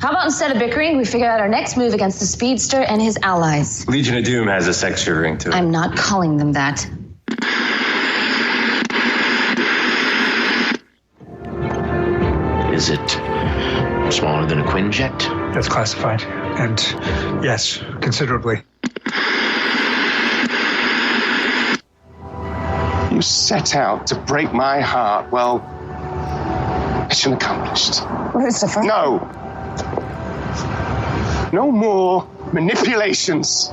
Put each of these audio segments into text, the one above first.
How about instead of bickering, we figure out our next move against the Speedster and his allies? Legion of Doom has a sexual ring to it. I'm not calling them that. Is it smaller than a Quinjet? That's classified. And yes, considerably. You set out to break my heart. Well, mission accomplished. Lucifer? No. No more manipulations.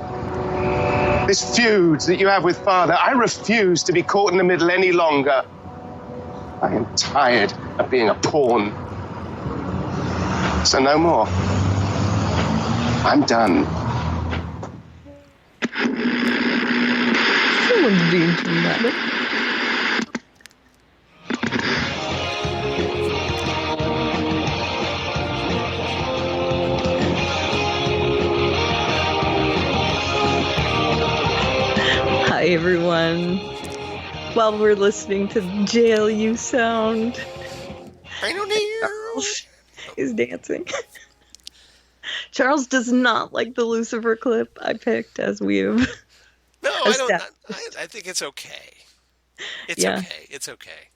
This feud that you have with Father, I refuse to be caught in the middle any longer. I am tired of being a pawn. So no more. I'm done. Someone's being dramatic. Hi everyone. While we're listening to Jail You Sound, Charles is dancing. Charles does not like the Lucifer clip I picked, as we've No, I don't. I think it's okay. It's okay. It's okay.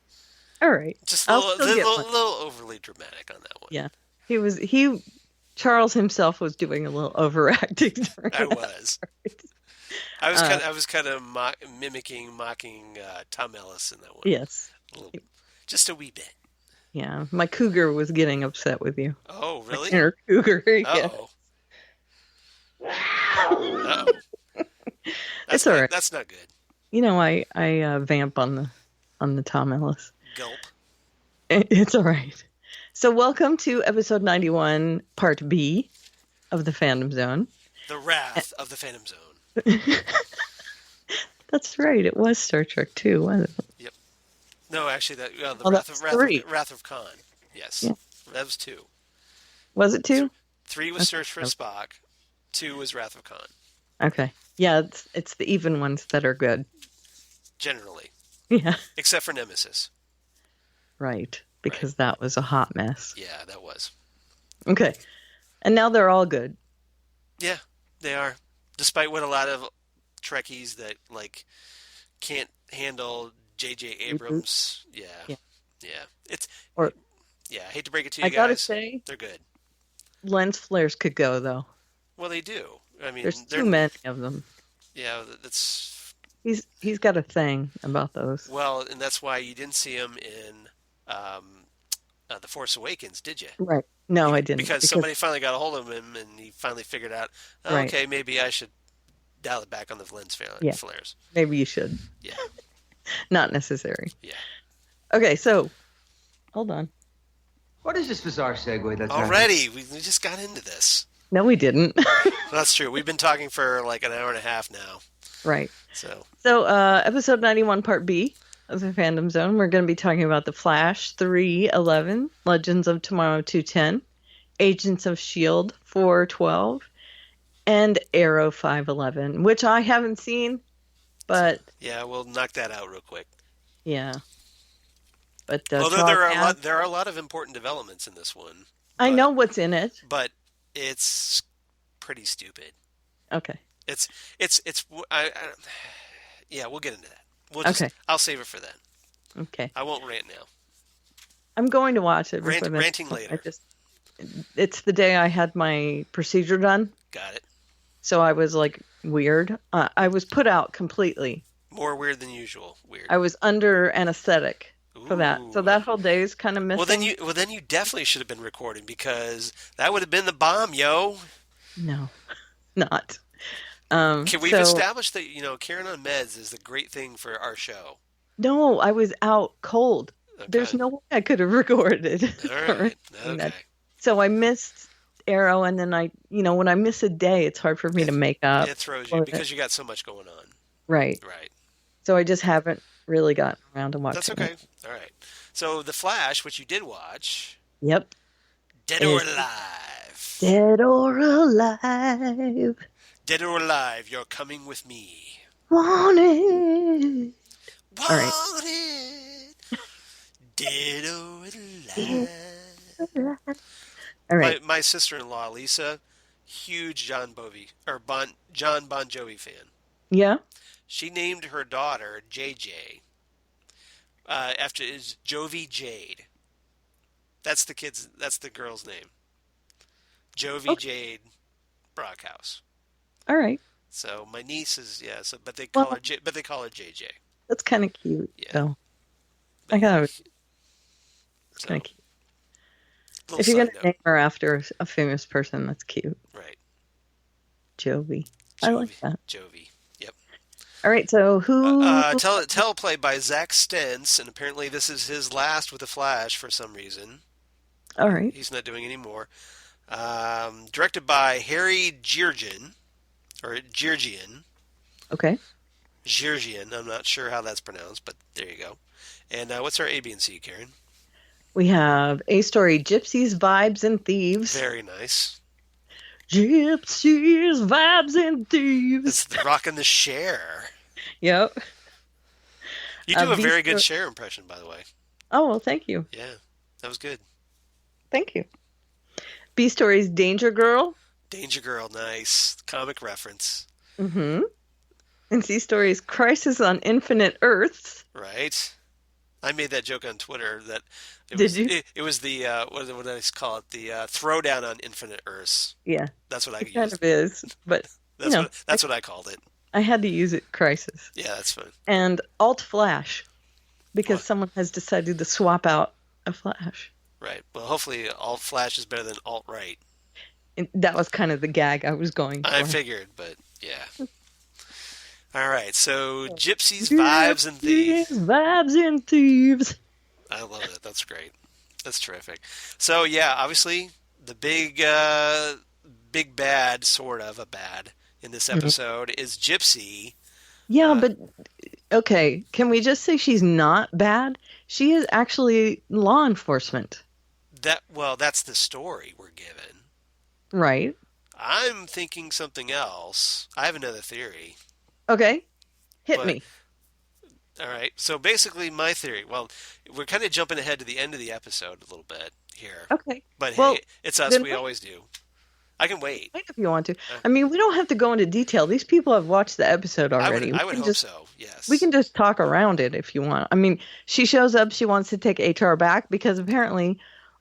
All right. Just a little overly dramatic on that one. Yeah. Charles himself was doing a little overacting. I was. I was kind of mocking Tom Ellis in that one. Yes. Just a wee bit. Yeah. My cougar was getting upset with you. Oh, really? My inner cougar. Uh-oh. Uh-oh. It's all right. That's not good. You know, I vamp on the Tom Ellis. Gulp. It's all right. So welcome to episode 91, part B of the Fandom Zone. The Wrath of the Phantom Zone. That's right. It was Star Trek 2, wasn't it? Yep. No, actually, the Wrath of Khan. Yes. Yeah. That was 2. Was it 2? 3 was Search for Spock. 2 was Wrath of Khan. Okay. Yeah, it's the even ones that are good. Generally. Yeah. Except for Nemesis. Right. Because that was a hot mess. Yeah, that was. Okay. And now they're all good. Yeah, they are. Despite what a lot of Trekkies that can't handle J.J. Abrams. Yeah. I hate to break it to you guys. I gotta say, they're good. Lens flares could go though. Well, they do. I mean, there's too many of them. Yeah, that's. He's got a thing about those. Well, and that's why you didn't see him in The Force Awakens, did you? Right. No, I didn't. Because somebody finally got a hold of him, and he finally figured out, okay, maybe I should dial it back on the lens flares. Maybe you should. Yeah. Not necessary. Yeah. Okay, so hold on. What is this bizarre segue that's already? We just got into this. No, we didn't. That's true. We've been talking for like an hour and a half now. Right. So episode 91, part B of the Fandom Zone. We're going to be talking about The Flash 3:11, Legends of Tomorrow 2:10, Agents of S.H.I.E.L.D. 4:12, and Arrow 5:11, which I haven't seen, but yeah, we'll knock that out real quick. Yeah. But although there are a lot of important developments in this one. I know what's in it, but it's pretty stupid. Okay. Yeah, we'll get into that. I'll save it for then. Okay. I won't rant now. I'm going to watch it. Ranting later. It's the day I had my procedure done. Got it. So I was weird. I was put out completely. More weird than usual. Weird. I was under anesthetic for that. So that whole day is kind of missing. Well, then you definitely should have been recording because that would have been the bomb, yo. No, not. We've established that Karen on meds is the great thing for our show. No, I was out cold. Okay. There's no way I could have recorded. All right. Okay. So I missed Arrow, and then when I miss a day, it's hard for me to make up. It throws you because you got so much going on. Right. Right. So I just haven't really gotten around to watching. That's okay. All right. So The Flash, which you did watch. Yep. Dead or Alive. Dead or Alive. Dead or Alive, you're coming with me. Wanted. Wanted. Dead or Alive. All right. My sister-in-law Lisa, huge John Bon Jovi fan. Yeah. She named her daughter JJ after is Jovi Jade. That's the girl's name. Jovi Jade Brockhouse. All right. So my niece is but they Well- call her JJ. That's kind of cute, Yeah. though. But I got it. It's so, kind of cute. little If you're side going to note. name her after a famous person, that's cute. Right. Jovi. I like that. Jovi. Yep. All right, so who... Teleplay by Zach Stentz, and apparently this is his last with the Flash for some reason. All right. He's not doing any more. Directed by Harry Girgian, or Girgian. Okay. Girgian. I'm not sure how that's pronounced, but there you go. And what's our A, B, and C, Karen? We have A story, Gypsies, Vibes, and Thieves. Very nice. Gypsies, Vibes, and Thieves. It's the rockin' the Cher. Yep. You do a B very good story- Cher impression, by the way. Oh, well, thank you. Yeah, that was good. Thank you. B stories, Danger Girl. Danger Girl, nice. Comic reference. Mm-hmm. And C stories, Crisis on Infinite Earths. Right. I made that joke on Twitter that Did you? It was the what did I call it? The throwdown on Infinite Earths. Yeah, That's what I it used. kind of is. But, That's what I called it. I had to use it, Crisis. Yeah, that's fine. And Alt Flash, because What? someone has decided to swap out a Flash. Right. Well, hopefully, alt Flash is better than alt right. And that was kind of the gag I was going for. I figured, but yeah. All right. So, Gypsies, Vibes, and Thieves. Vibes and Thieves. I love it. That's great. That's terrific. So, yeah, obviously, the big bad, sort of a bad, in this episode is Gypsy. Yeah, but okay, can we just say she's not bad? She is actually law enforcement. That's the story we're given. Right. I'm thinking something else. I have another theory. Okay. Hit But- me. All right. So basically, my theory. Well, we're kind of jumping ahead to the end of the episode a little bit here. Okay. But Well, hey, it's us. then We wait. always do. I can wait. Wait if you want to. I mean, we don't have to go into detail. These people have watched the episode already. I would hope so. Yes. We can just talk around it if you want. I mean, she shows up. She wants to take HR back because apparently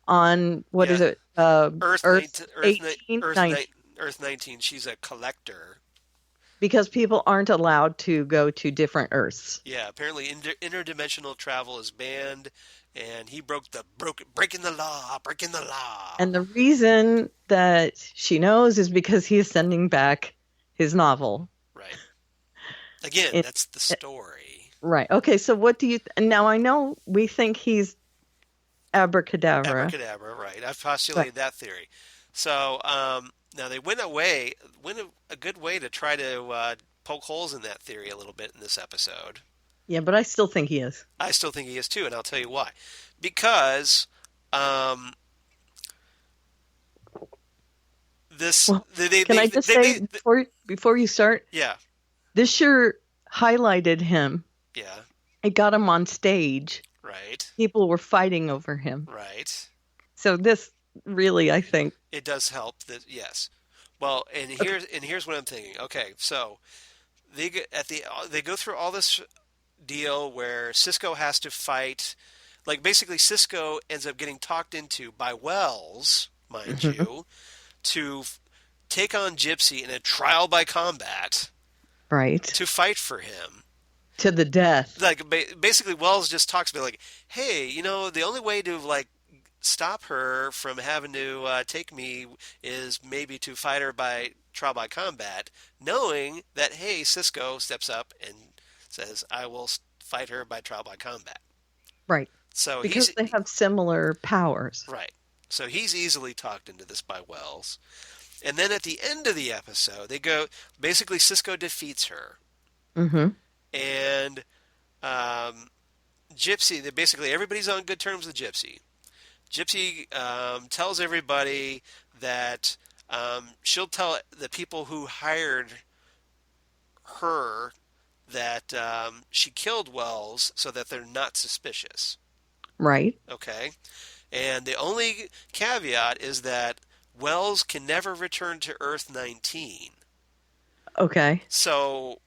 on, what is it? Earth 18, 19. Earth 19. She's a collector. Because people aren't allowed to go to different Earths. Yeah. Apparently, interdimensional travel is banned, and he breaking the law. And the reason that she knows is because he is sending back his novel. Right. Again, that's the story. Right. Okay, so what do you... now, I know we think he's Abracadabra. Abracadabra, right. I've postulated that theory. So, now they went a good way to try to poke holes in that theory a little bit in this episode. Yeah, but I still think he is. I still think he is too, and I'll tell you why. Because this... Well, can I just say, before you start, Yeah, this sure highlighted him. yeah, It got him on stage. right, People were fighting over him. right. So this really, I think... It does help that, yes. Well, and here's what I'm thinking. Okay, so they go through all this deal where Cisco has to fight. Like basically, Cisco ends up getting talked into by Wells, mind you, to take on Gypsy in a trial by combat Right. to fight for him. To the death. Like basically, Wells just talks to me like, "Hey, the only way to like stop her from having to take me is maybe to fight her by trial by combat," knowing that, hey, Cisco steps up and says, "I will fight her by trial by combat." Right. So Because they have similar powers. right. So he's easily talked into this by Wells. And then at the end of the episode, they go, basically Cisco defeats her. Mm-hmm. And Gypsy, basically everybody's on good terms with Gypsy. Gypsy tells everybody that she'll tell the people who hired her that she killed Wells so that they're not suspicious. Right. Okay? And the only caveat is that Wells can never return to Earth 19. Okay. So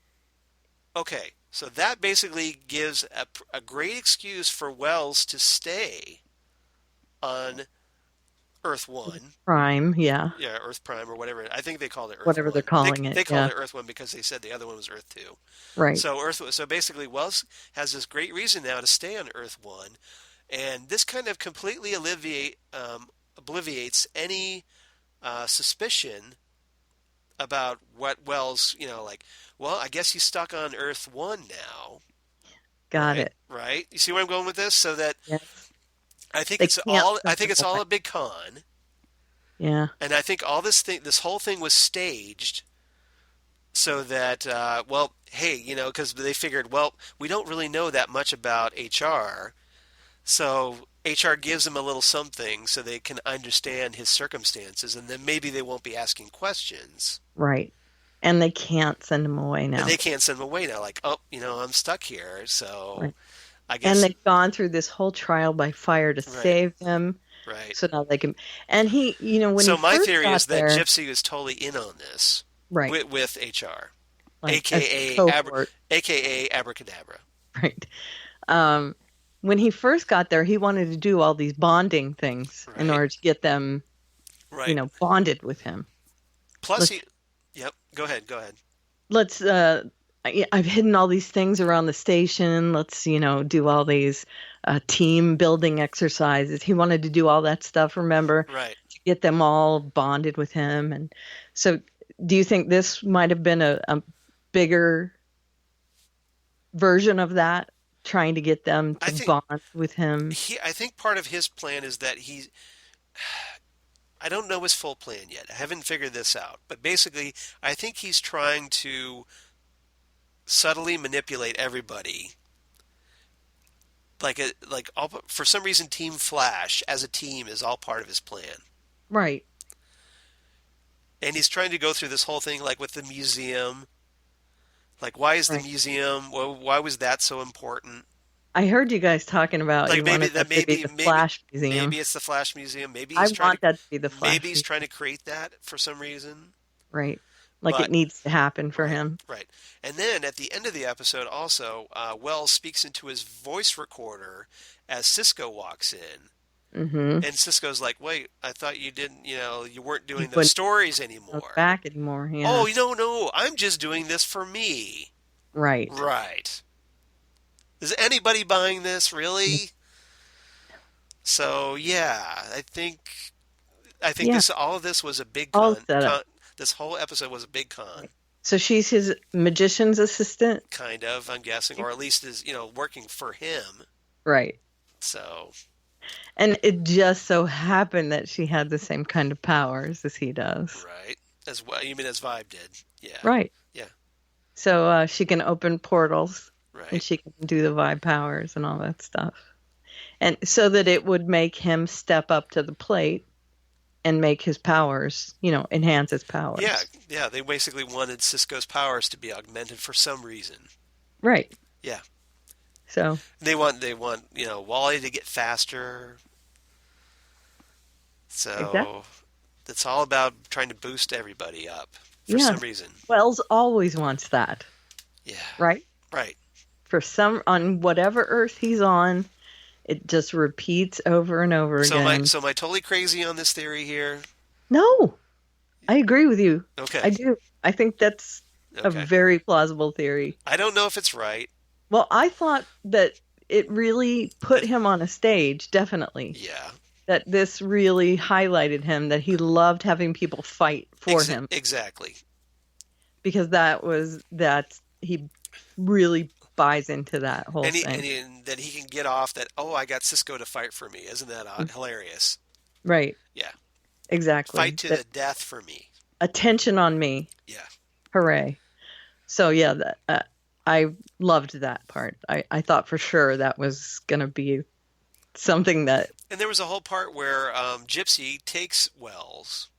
that basically gives a great excuse for Wells to stay on Earth 1. Prime, yeah. Yeah, Earth Prime or whatever. I think they called it Earth Whatever 1. they're calling it. They called yeah. it Earth 1 because they said the other one was Earth 2. Right. So basically Wells has this great reason now to stay on Earth 1, and this kind of completely obliviates any suspicion about what Wells, well, I guess he's stuck on Earth 1 now. Got right? it. Right? You see where I'm going with this? So that Yes. I think They it's can't all a big con. Yeah. And I think this whole thing was staged so that, hey, because they figured, well, we don't really know that much about HR, so HR gives them a little something so they can understand his circumstances, and then maybe they won't be asking questions. Right. And they can't send him away now. And they can't send him away now, like, I'm stuck here, so Right. I guess. And they've gone through this whole trial by fire to save him. Right. So now they can. And he, when so he my first theory got is that there, Gypsy was totally in on this, right, with HR, like, aka aka Abracadabra. Right. When he first got there, he wanted to do all these bonding things in order to get them, right, bonded with him. Plus, yep. Go ahead. Let's. I've hidden all these things around the station. Let's, do all these team building exercises. He wanted to do all that stuff, remember? Right. To get them all bonded with him. And so do you think this might have been a bigger version of that, trying to get them to bond with him? I think part of his plan is that I don't know his full plan yet. I haven't figured this out. But basically, I think he's trying to subtly manipulate everybody. For some reason, Team Flash as a team is all part of his plan. Right. And he's trying to go through this whole thing, like with the museum. Like, why is the museum? Well, why was that so important? I heard you guys talking about maybe the Flash Museum. Maybe it's the Flash Museum. Maybe I want that to be the Flash. Maybe he's trying to create that for some reason. Right. It needs to happen for him. Right. And then at the end of the episode, also, Wells speaks into his voice recorder as Cisco walks in. Mm-hmm. And Cisco's like, wait, I thought you didn't, you weren't doing those stories anymore. Back anymore, yeah. Oh, no, I'm just doing this for me. Right. Right. Is anybody buying this, really? So, yeah, I think all of this was a big con. This whole episode was a big con. So she's his magician's assistant? Kind of, I'm guessing, or at least is, working for him. Right. So. And it just so happened that she had the same kind of powers as he does. Right. As well, you mean as Vibe did? Yeah. Right. Yeah. So she can open portals. Right. And she can do the Vibe powers and all that stuff. And so that it would make him step up to the plate and make his powers, enhance his powers. Yeah. They basically wanted Cisco's powers to be augmented for some reason. Right. Yeah. So they want Wally to get faster. So it's all about trying to boost everybody up for some reason. Wells always wants that. Yeah. Right? Right. On whatever Earth he's on, it just repeats over and over again. So am I totally crazy on this theory here? No. I agree with you. Okay. I do. I think that's a very plausible theory. I don't know if it's right. Well, I thought that it really put him on a stage, definitely. Yeah. That this really highlighted him, that he loved having people fight for him. Exactly. Because he really buys into that whole thing. And then he can get off that, I got Cisco to fight for me. Isn't that hilarious? Right. Yeah. Exactly. Fight to the death for me. Attention on me. Yeah. Hooray. So, yeah, I loved that part. I thought for sure that was going to be something that... And there was a whole part where Gypsy takes Wells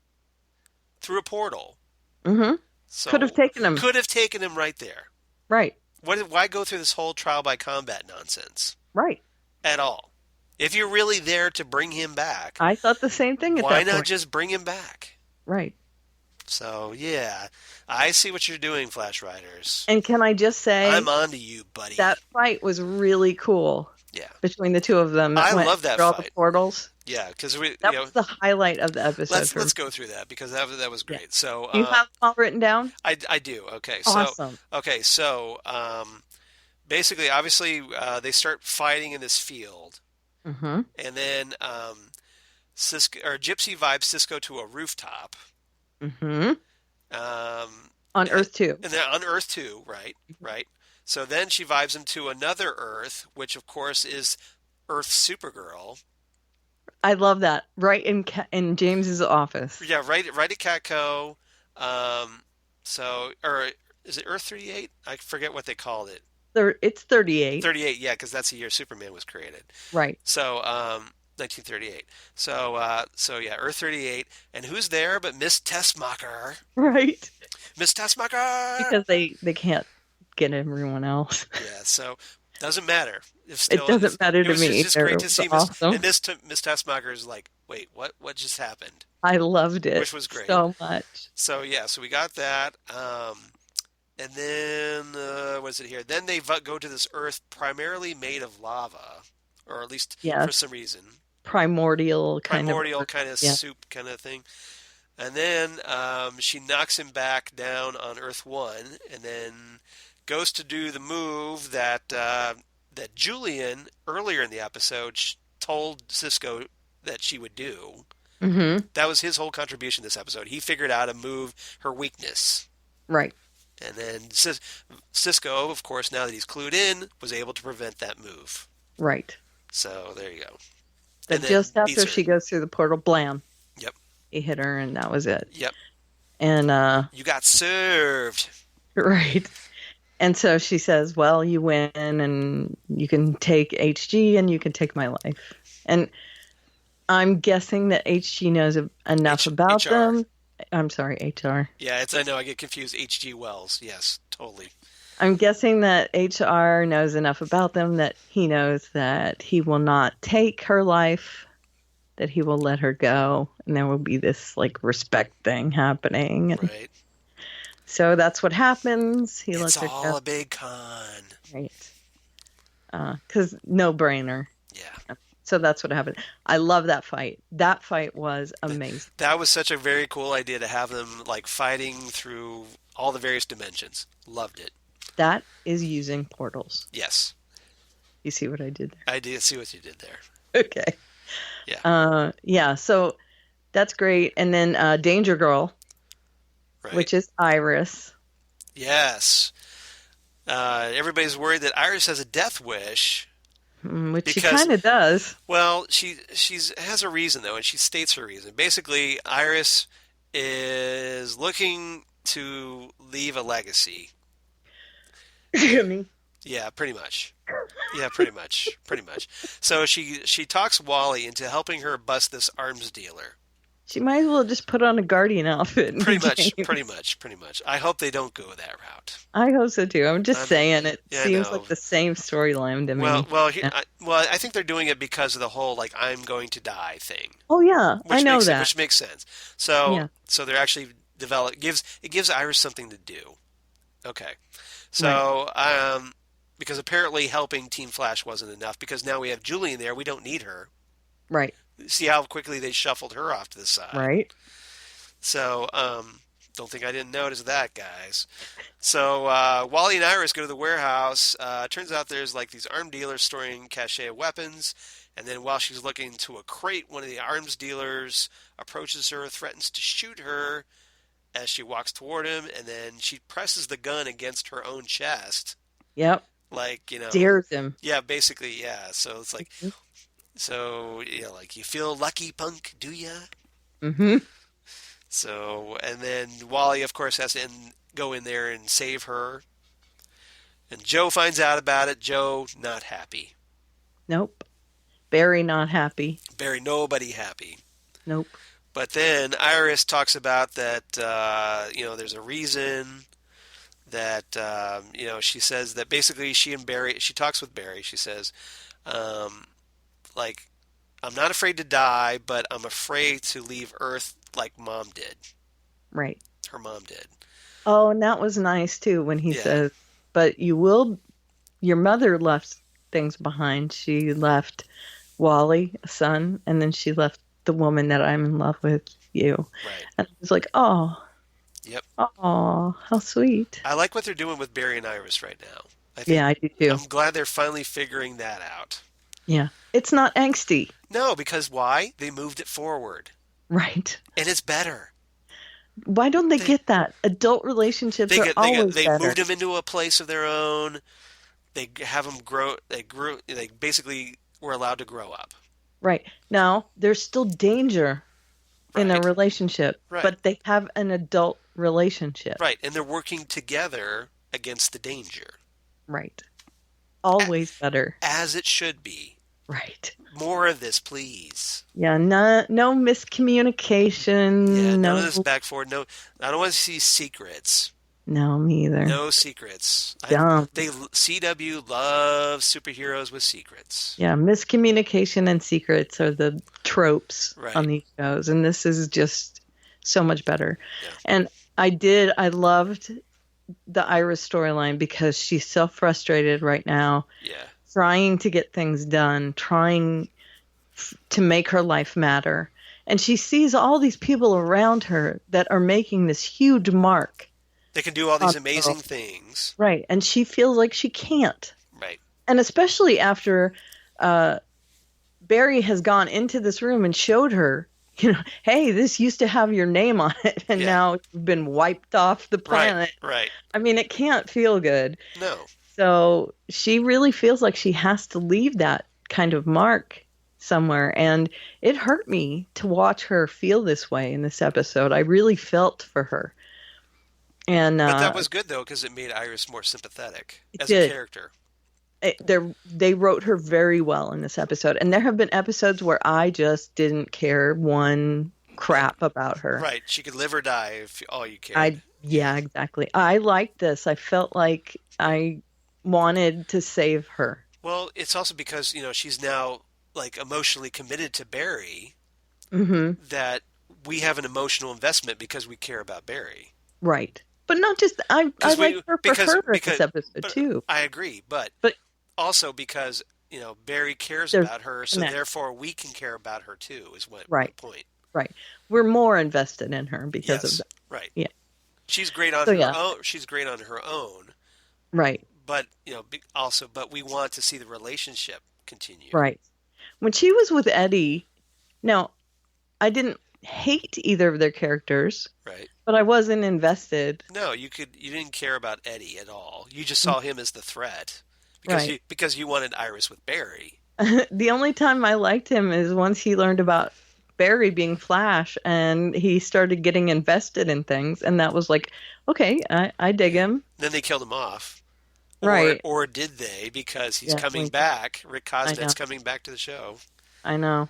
through a portal. Mm-hmm. So could have taken him. Could have taken him right there. Right. Why go through this whole trial by combat nonsense? Right. At all. If you're really there to bring him back, I thought the same thing at why that not point. just bring him back? Right. So, yeah, I see what you're doing, Flash Riders. And can I just say, I'm on to you, buddy. that fight was really cool. Yeah. Between the two of them. I went love that through all fight. the portals. Yeah, because That was the highlight of the episode. let's go through that because that was great. Yeah. So Do you have them all written down? I do. Okay. Awesome. So basically, obviously, they start fighting in this field, Mm-hmm. and then Gypsy vibes Cisco to a rooftop. Mm-hmm. On Earth 2. And then on Earth 2, right. So then she vibes him to another Earth, which of course is Earth Supergirl. I love that. Right in James's office. Yeah, right at Catco. Or is it Earth 38? I forget what they called it. It's 38. 38, yeah, because that's the year Superman was created. Right. So, 1938. So yeah, Earth 38. And who's there but Miss Tessmacher? Right. Miss Tessmacher! Because they can't get everyone else. Yeah, so doesn't matter. It doesn't matter to me. It's just great to see awesome. Miss Tessmacher is like, wait, what just happened? I loved it. Which was great. So much. So yeah, so we got that. And then, what is it here? Then they go to this Earth primarily made of lava, or at least for some reason. Primordial kind of soup kind of thing. And then she knocks him back down on Earth 1, and then goes to do the move that Julian, earlier in the episode, told Cisco that she would do. Mm-hmm. That was his whole contribution this episode. He figured out how to move her weakness. Right. And then Cisco, of course, now that he's clued in, was able to prevent that move. Right. So there you go. But just after she goes through the portal, blam. Yep. He hit her, and that was it. Yep. And you got served. Right. And so she says, well, you win, and you can take HG, and you can take my life. And I'm guessing that HG knows enough about HR. them. I'm sorry, HR. Yeah, I know I get confused. H.G. Wells. Yes, totally. I'm guessing that HR knows enough about them that he knows that he will not take her life, that he will let her go, and there will be this like respect thing happening. And right. So that's what happens. He lets her go. It's all a big con. Right. Because no brainer. Yeah. So that's what happened. I love that fight. That fight was amazing. That was such a very cool idea to have them like fighting through all the various dimensions. Loved it. That is using portals. Yes. You see what I did there? I did see what you did there. Okay. Yeah. Yeah. So that's great. And then Danger Girl, which is Iris. Yes. Everybody's worried that Iris has a death wish. Which she kind of does. Well, she has a reason, though, and she states her reason. Basically, Iris is looking to leave a legacy. Yeah, pretty much. Yeah, pretty much. Pretty much. So she talks Wally into helping her bust this arms dealer. She might as well just put on a Guardian outfit. Pretty much. I hope they don't go that route. I hope so too. I'm just saying it seems I like the same storyline to me. I think they're doing it because of the whole like I'm going to die thing. Oh yeah, I know that. Which makes sense. So they're actually gives Iris something to do. Okay. So because apparently helping Team Flash wasn't enough because now we have Julian there. We don't need her. Right. See how quickly they shuffled her off to the side. Right. So, don't think I didn't notice that, guys. So, Wally and Iris go to the warehouse. Turns out there's like these arms dealers storing cache of weapons. And then while she's looking into a crate, one of the arms dealers approaches her, threatens to shoot her as she walks toward him. And then she presses the gun against her own chest. Yep. Like, you know. Dares him. Yeah, basically, yeah. So it's like... So, like, you feel lucky, punk, do ya? Mm-hmm. So, and then Wally, of course, has to go in there and save her. And Joe finds out about it. Joe, not happy. Nope. Barry, not happy. Barry, nobody happy. Nope. But then Iris talks about that, there's a reason that, she says that basically she talks with Barry. She says, like, I'm not afraid to die, but I'm afraid to leave Earth like Mom did. Right. Her mom did. Oh, and that was nice too when he Yeah. says, but your mother left things behind. She left Wally, a son, and then she left the woman that I'm in love with, you. Right. And I was like, oh. Yep. Oh, how sweet. I like what they're doing with Barry and Iris right now. I do too. I'm glad they're finally figuring that out. Yeah. It's not angsty. No, because why? They moved it forward. Right. And it's better. Why don't they get that? Adult relationships are always they better. moved them into a place of their own. They have them grow. They basically were allowed to grow up. Right. Now, there's still danger in a relationship, but they have an adult relationship. Right. And they're working together against the danger. Right. Always better. As it should be. Right. More of this, please. Yeah, no miscommunication. Yeah, no, none of this back forward. No, I don't want to see secrets. No, me either. No secrets. CW loves superheroes with secrets. Yeah, miscommunication and secrets are the tropes on these shows, and this is just so much better. Yeah. And I loved the Iris storyline because she's so frustrated right now. Yeah. Trying to get things done, trying to make her life matter. And she sees all these people around her that are making this huge mark. They can do all these amazing things. Right. And she feels like she can't. Right. And especially after Barry has gone into this room and showed her, hey, this used to have your name on it, and now you've been wiped off the planet. Right. I mean, it can't feel good. No. So she really feels like she has to leave that kind of mark somewhere. And it hurt me to watch her feel this way in this episode. I really felt for her. But that was good, though, because it made Iris more sympathetic as a character. They wrote her very well in this episode. And there have been episodes where I just didn't care one crap about her. Right. She could live or die if all you cared. Yeah, exactly. I liked this. I felt like I wanted to save her. Well, it's also because, she's now like emotionally committed to Barry that we have an emotional investment because we care about Barry. Right. But not just I like her for her in this episode too. I agree, but also because, Barry cares about her, so therefore we can care about her too, is my point. Right. We're more invested in her because of that. Right. Yeah. She's great on her own. She's great on her own. Right. But, but we want to see the relationship continue. Right. When she was with Eddie, now, I didn't hate either of their characters. Right. But I wasn't invested. No, you didn't care about Eddie at all. You just saw him as the threat. Because you wanted Iris with Barry. The only time I liked him is once he learned about Barry being Flash and he started getting invested in things, and that was like, okay, I dig him. Then they killed him off. Right. Or did they? Because he's coming back. Rick Cosnet's coming back to the show. I know.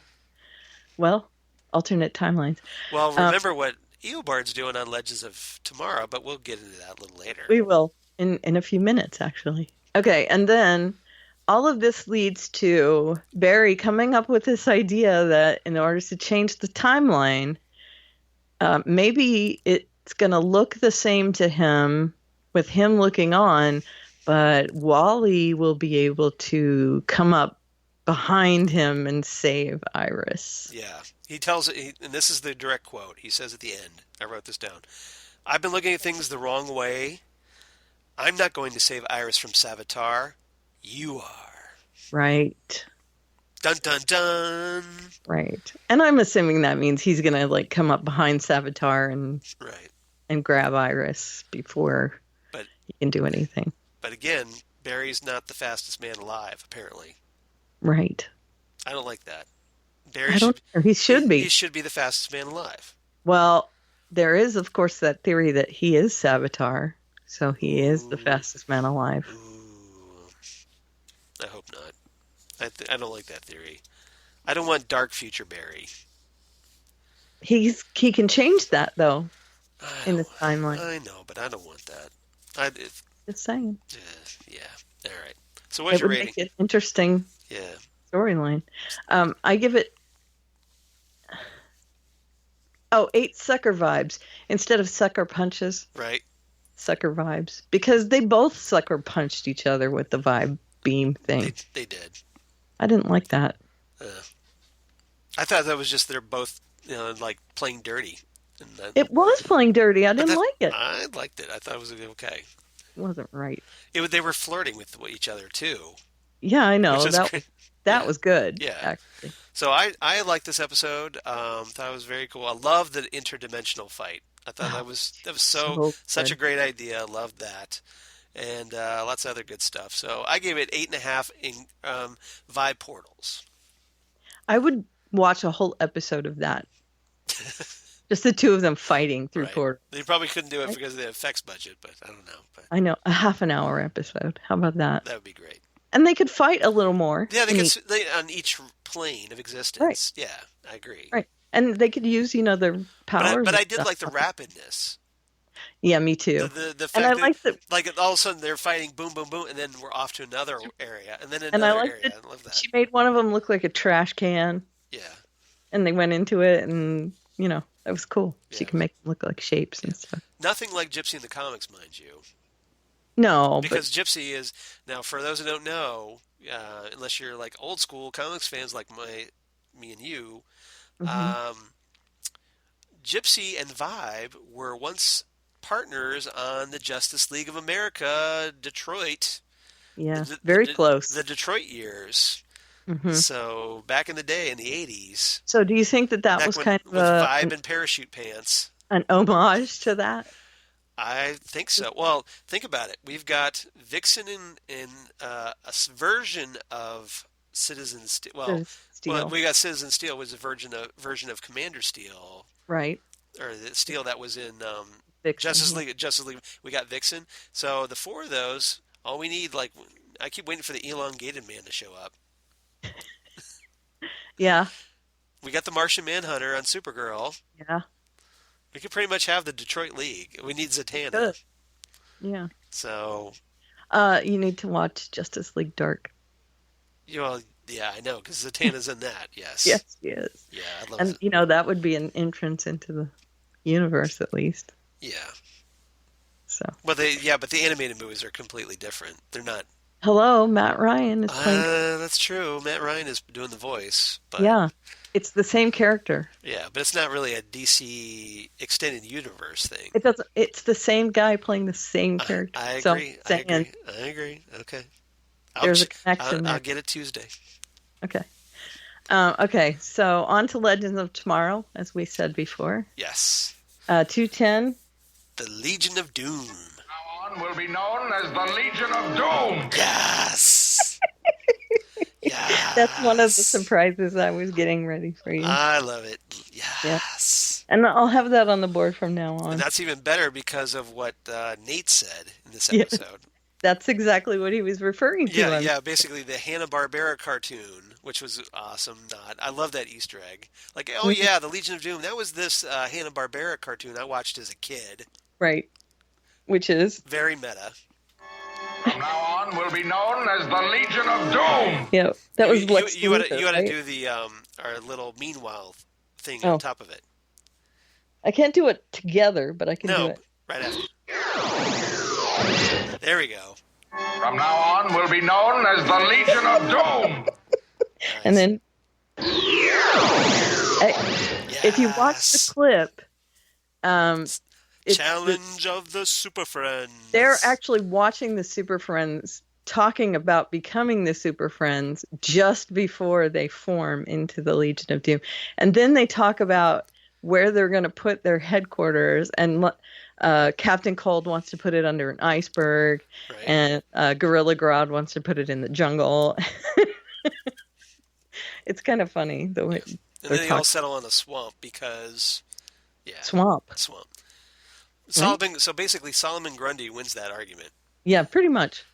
Well, alternate timelines. Well, remember what Eobard's doing on Legends of Tomorrow, but we'll get into that a little later. We will. In a few minutes, actually. Okay, and then all of this leads to Barry coming up with this idea that in order to change the timeline, maybe it's going to look the same to him with him looking on, but Wally will be able to come up behind him and save Iris. Yeah. He tells it, and this is the direct quote. He says at the end, I wrote this down, "I've been looking at things the wrong way. I'm not going to save Iris from Savitar. You are." Right. Dun, dun, dun. Right. And I'm assuming that means he's going to come up behind Savitar and grab Iris before he can do anything. But again, Barry's not the fastest man alive, apparently. Right. I don't like that. He should be. He should be the fastest man alive. Well, there is, of course, that theory that he is Savitar, so he is the fastest man alive. Ooh. I hope not. I don't like that theory. I don't want Dark Future Barry. He can change that, though, in this timeline. I know, but I don't want that. Just saying. Yeah. All right. So what's your rating? Make it interesting. Yeah. storyline. I give it 8 sucker vibes instead of sucker punches. Right. Sucker vibes, because they both sucker punched each other with the vibe beam thing. They did. I didn't like that. I thought that was just they're both, like playing dirty. And It was playing dirty. I didn't like it. I liked it. I thought it was okay. It wasn't right. They were flirting with each other too. Yeah, I know. That was good. Yeah. Actually. So I liked this episode. Thought it was very cool. I love the interdimensional fight. I thought that was such a great idea. I loved that. And lots of other good stuff. So I gave it 8.5 in vibe portals. I would watch a whole episode of that. Just the two of them fighting through portals. They probably couldn't do it because of the effects budget, but I don't know. I know, a half an hour episode. How about that? That would be great. And they could fight a little more. Yeah, they on each plane of existence. Right. Yeah, I agree. Right. And they could use, their powers. But I did like the rapidness. Yeah, me too. The fact that, like, all of a sudden they're fighting, boom, boom, boom, and then we're off to another area, and then another area. I love that. She made one of them look like a trash can. Yeah. And they went into it, and, that was cool. Yeah. She can make them look like shapes and stuff. Nothing like Gypsy in the comics, mind you. No. Because Gypsy is, now for those who don't know, unless you're like old school comics fans like me and you, Gypsy and Vibe were once partners on the Justice League of America, Detroit. Yeah, very close. The Detroit years. Mm-hmm. So back in the day, in the 80s. So do you think that was kind of with Vibe and parachute pants? An homage to that? I think so. Well, think about it. We've got Vixen in a version of Citizen Steel. Well, we got Citizen Steel was a version of Commander Steel, right? Or the Steel that was in Vixen, Justice League. We got Vixen. So the 4 of those, all we need, like, I keep waiting for the elongated man to show up. Yeah. We got the Martian Manhunter on Supergirl. Yeah. We could pretty much have the Detroit League. We need Zatanna. Good. Yeah. So. You need to watch Justice League Dark. Well, yeah, I know, because Zatanna's in that, yes. Yes, she is. Yeah, I love it. And, that would be an entrance into the universe, at least. Yeah. So. Well, but the animated movies are completely different. They're not. Hello, Matt Ryan is playing. That's true. Matt Ryan is doing the voice. But, yeah, it's the same character. Yeah, but it's not really a DC extended universe thing. It doesn't. It's the same guy playing the same character. I agree. I agree. Okay. There's a connection there. I'll get it Tuesday. Okay. Okay. So on to Legends of Tomorrow, as we said before. Yes. 210. The Legion of Doom. Will be known as the Legion of Doom. Yes. Yes. That's one of the surprises I was getting ready for you. I love it. Yes. Yeah. And I'll have that on the board from now on. And that's even better because of what Nate said in this episode. Yeah. That's exactly what he was referring to. Yeah, basically the Hanna-Barbera cartoon, which was awesome. I love that Easter egg. Like, oh yeah, the Legion of Doom. That was this Hanna-Barbera cartoon I watched as a kid. Right. Which is? Very meta. From now on, will be known as the Legion of Doom. Yeah, that was Lex you ought right? to do the our little meanwhile thing on top of it. I can't do it together, but I can do it. Right after. There we go. From now on, will be known as the Legion of Doom. Nice. And then, if you watch the clip, Challenge of the Super Friends. They're actually watching the Super Friends talking about becoming the Super Friends just before they form into the Legion of Doom. And then they talk about where they're going to put their headquarters. And Captain Cold wants to put it under an iceberg. Right. And Gorilla Grodd wants to put it in the jungle. It's kind of funny the way. And then they all settle on a swamp because, Swamp. So basically, Solomon Grundy wins that argument. Yeah, pretty much.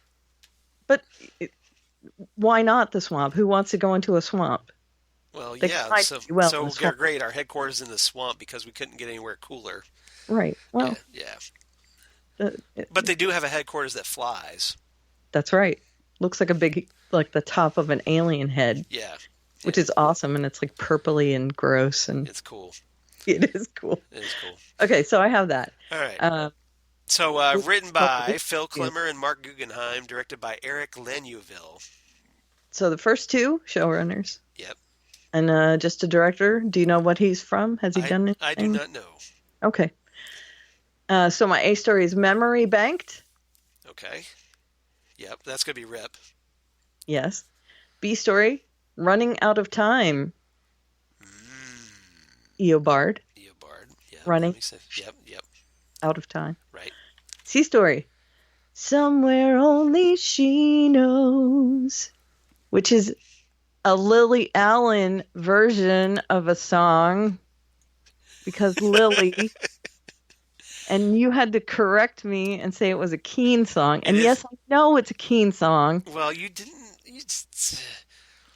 But why not the swamp? Who wants to go into a swamp? Well, so we're great. Our headquarters in the swamp because we couldn't get anywhere cooler. Right. Well. Yeah. But they do have a headquarters that flies. That's right. Looks like a big like the top of an alien head. Yeah. Which is awesome, and it's like purpley and gross, and it's cool. It is cool. It is cool. Okay, so I have that. All right. So written by Phil Klemmer and Mark Guggenheim, directed by Eric Leneuville. So the first two showrunners. Yep. And just a director. Do you know what he's from? Has he done anything? I do not know. Okay. So my A story is Memory Banked. Okay. Yep, that's going to be Rip. Yes. B story, Running Out of Time. Eobard. Yeah. Running. Yep. Out of time. Right. C story, Somewhere Only She Knows, which is a Lily Allen version of a song, because Lily, and you had to correct me and say it was a Keen song. And yes, I know it's a Keen song. Well, you didn't.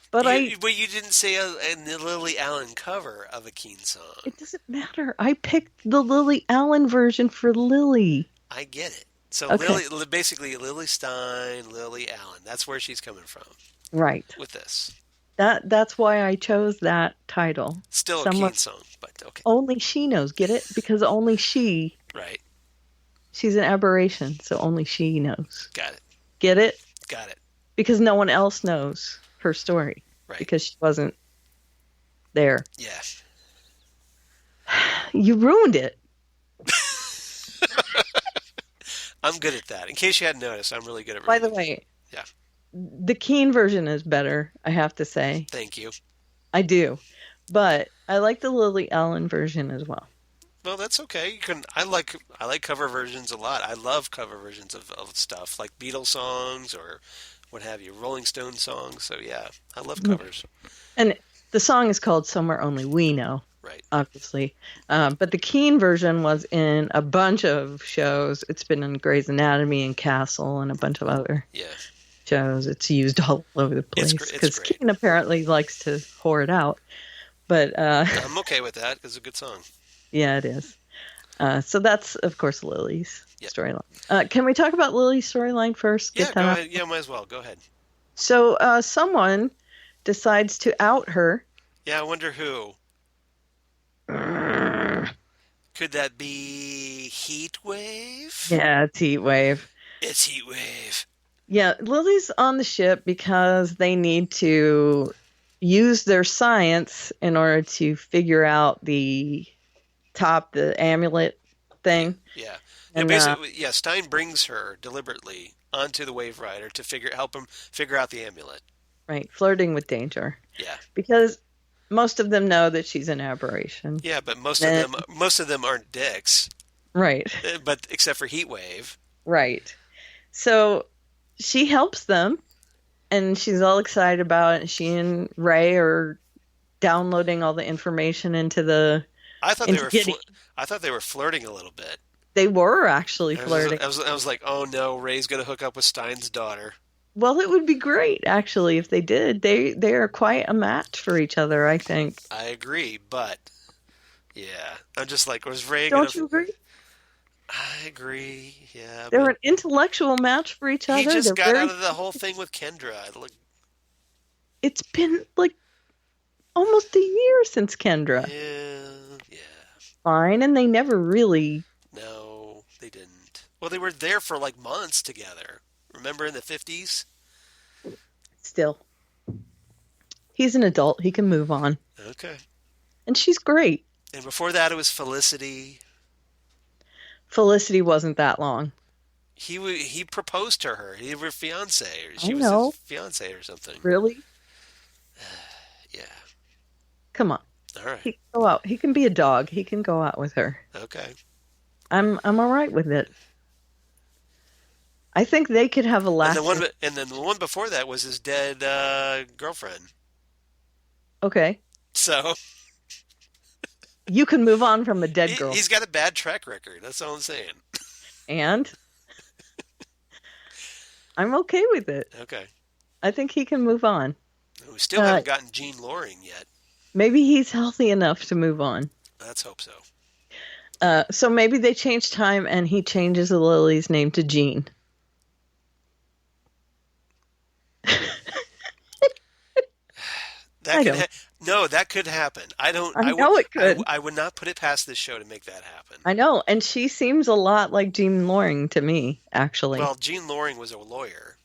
But you didn't say a Lily Allen cover of a Keen song. It doesn't matter. I picked the Lily Allen version for Lily. I get it. So okay. basically Lily Stein, Lily Allen. That's where she's coming from. Right. With this. That's why I chose that title. Still a Keen song, but okay. Only she knows. Get it? Because only she. Right. She's an aberration, so only she knows. Got it. Get it? Got it. Because no one else knows her story. Right. Because she wasn't there. Yeah. You ruined it. I'm good at that. In case you hadn't noticed, I'm really good at By the way, yeah. The Keen version is better, I have to say. Thank you. I do. But I like the Lily Allen version as well. Well, that's okay. I like cover versions a lot. I love cover versions of stuff like Beatles songs or what have you, Rolling Stone songs. So yeah, I love covers. And the song is called Somewhere Only We Know. Right. Obviously. But the Keen version was in a bunch of shows. It's been in Grey's Anatomy and Castle and a bunch of other shows. It's used all over the place. Because Keen apparently likes to whore it out. But I'm okay with that. It's a good song. Yeah, it is. So that's, of course, Lily's storyline. Can we talk about Lily's storyline first? Yeah, go ahead. Yeah, might as well. Go ahead. So someone decides to out her. Yeah, I wonder who. Could that be Heatwave? Yeah, it's Heatwave. It's Heatwave. Yeah, Lily's on the ship because they need to use their science in order to figure out the amulet thing. Yeah. And basically, Stein brings her deliberately onto the Wave Rider to help him figure out the amulet. Right, flirting with danger. Yeah. Because most of them know that she's an aberration. Yeah, but most of them aren't dicks. Right. But except for Heatwave. Right. So she helps them, and she's all excited about it. And she and Ray are downloading all the information into the. I thought they were flirting a little bit. They were actually flirting. I was like, oh no, Ray's gonna hook up with Stein's daughter. Well, it would be great, actually, if they did. They are quite a match for each other, I think. I agree, but yeah, I'm just like, was Ray? Don't you agree? I agree. Yeah, they're an intellectual match for each other. He just got out of the whole thing with Kendra. It's been like almost a year since Kendra. Yeah. Fine, and they never really. No, they didn't. Well, they were there for like months together. Remember in the 50s? Still. He's an adult. He can move on. Okay. And she's great. And before that, it was Felicity. Felicity wasn't that long. He proposed to her. He was fiance. She was his fiance or something. Really? Yeah. Come on. All right. He can go out. He can be a dog. He can go out with her. Okay. I'm all right with it. I think they could have a lasting... And then the one before that was his dead girlfriend. Okay. So... You can move on from a dead girl. He's got a bad track record. That's all I'm saying. And? I'm okay with it. Okay. I think he can move on. We still haven't gotten Jean Loring yet. Maybe he's healthy enough to move on. Let's hope so. So maybe they change time and he changes Lily's name to Jean. That could happen. I know it could. I would not put it past this show to make that happen. I know, and she seems a lot like Jean Loring to me, actually. Well, Jean Loring was a lawyer.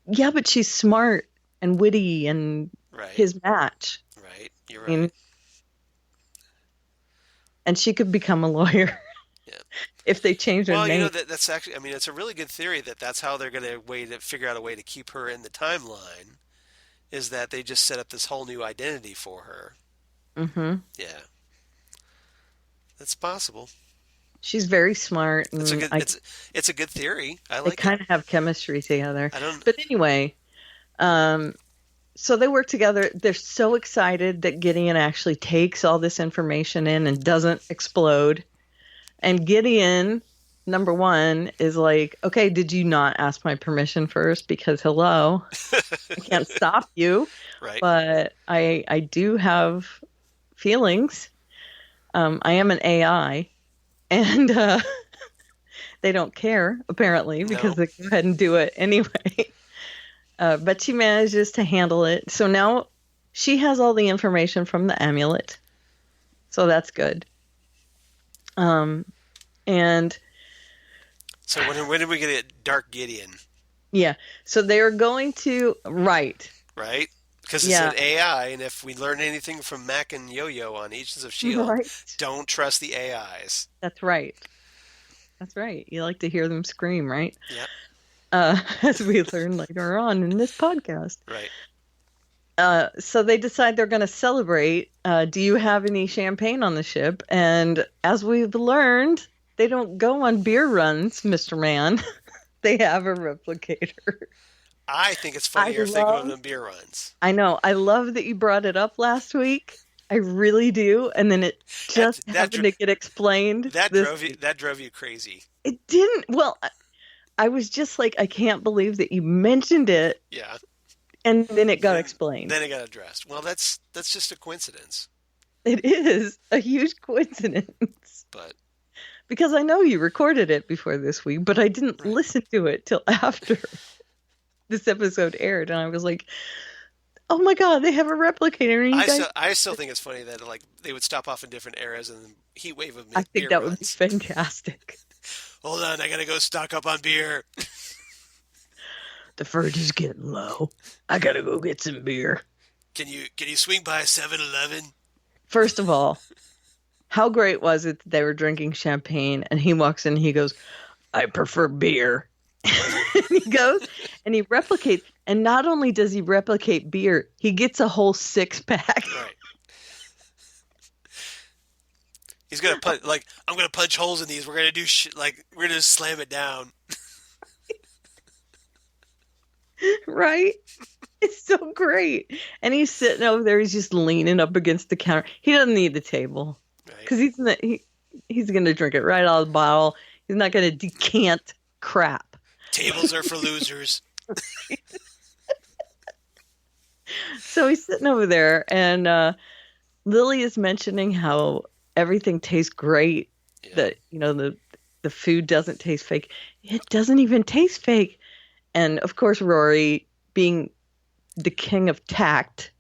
Yeah, but she's smart and witty and his match. Right, you're right. And she could become a lawyer. Yeah. If they change her name. Well, you know, that's actually, I mean, it's a really good theory that's how they're going to figure out a way to keep her in the timeline, is that they just set up this whole new identity for her. Mm-hmm. Yeah. That's possible. She's very smart. And it's a good theory. I like it. They kind of have chemistry together. But anyway, so they work together. They're so excited that Gideon actually takes all this information in and doesn't explode. And Gideon, number one, is like, okay, did you not ask my permission first? Because hello, I can't stop you. Right. But I do have feelings. I am an AI, and they don't care, apparently, because they go ahead and do it anyway. But she manages to handle it. So now she has all the information from the amulet. So that's good. And so when did we get a Dark Gideon? Yeah. So they are going to right? Because it's an AI, and if we learn anything from Mac and Yo-Yo on Agents of S.H.I.E.L.D., don't trust the AIs. That's right. That's right. You like to hear them scream, right? Yeah. As we learn later on in this podcast. Right. So they decide they're going to celebrate. Do you have any champagne on the ship? And as we've learned, they don't go on beer runs, Mr. Man. They have a replicator. I think it's funnier if they go on beer runs. I know. I love that you brought it up last week. I really do. And then it just happened to get explained. That drove you crazy. It didn't. Well, I was just like, I can't believe that you mentioned it. Yeah. And then it got explained. Then it got addressed. Well, that's just a coincidence. It is a huge coincidence. But because I know you recorded it before this week, but I didn't listen to it till after this episode aired, and I was like, "Oh my god, they have a replicator!" And I still think it's funny that like they would stop off in different eras and then heat wave of. I think that would be fantastic. Hold on, I gotta go stock up on beer. The fridge is getting low. I gotta go get some beer. Can you swing by 7-Eleven? First of all, how great was it that they were drinking champagne and he walks in and he goes, "I prefer beer." And he goes and he replicates. And not only does he replicate beer, he gets a whole 6-pack. Right. He's gonna I'm gonna punch holes in these. We're gonna do we're gonna just slam it down. Right? It's so great. And he's sitting over there. He's just leaning up against the counter. He doesn't need the table because he's going to drink it right out of the bottle. He's not going to decant crap. Tables are for losers. So he's sitting over there, and Lily is mentioning how everything tastes great. Yeah. That the food doesn't taste fake. It doesn't even taste fake. And, of course, Rory, being the king of tact.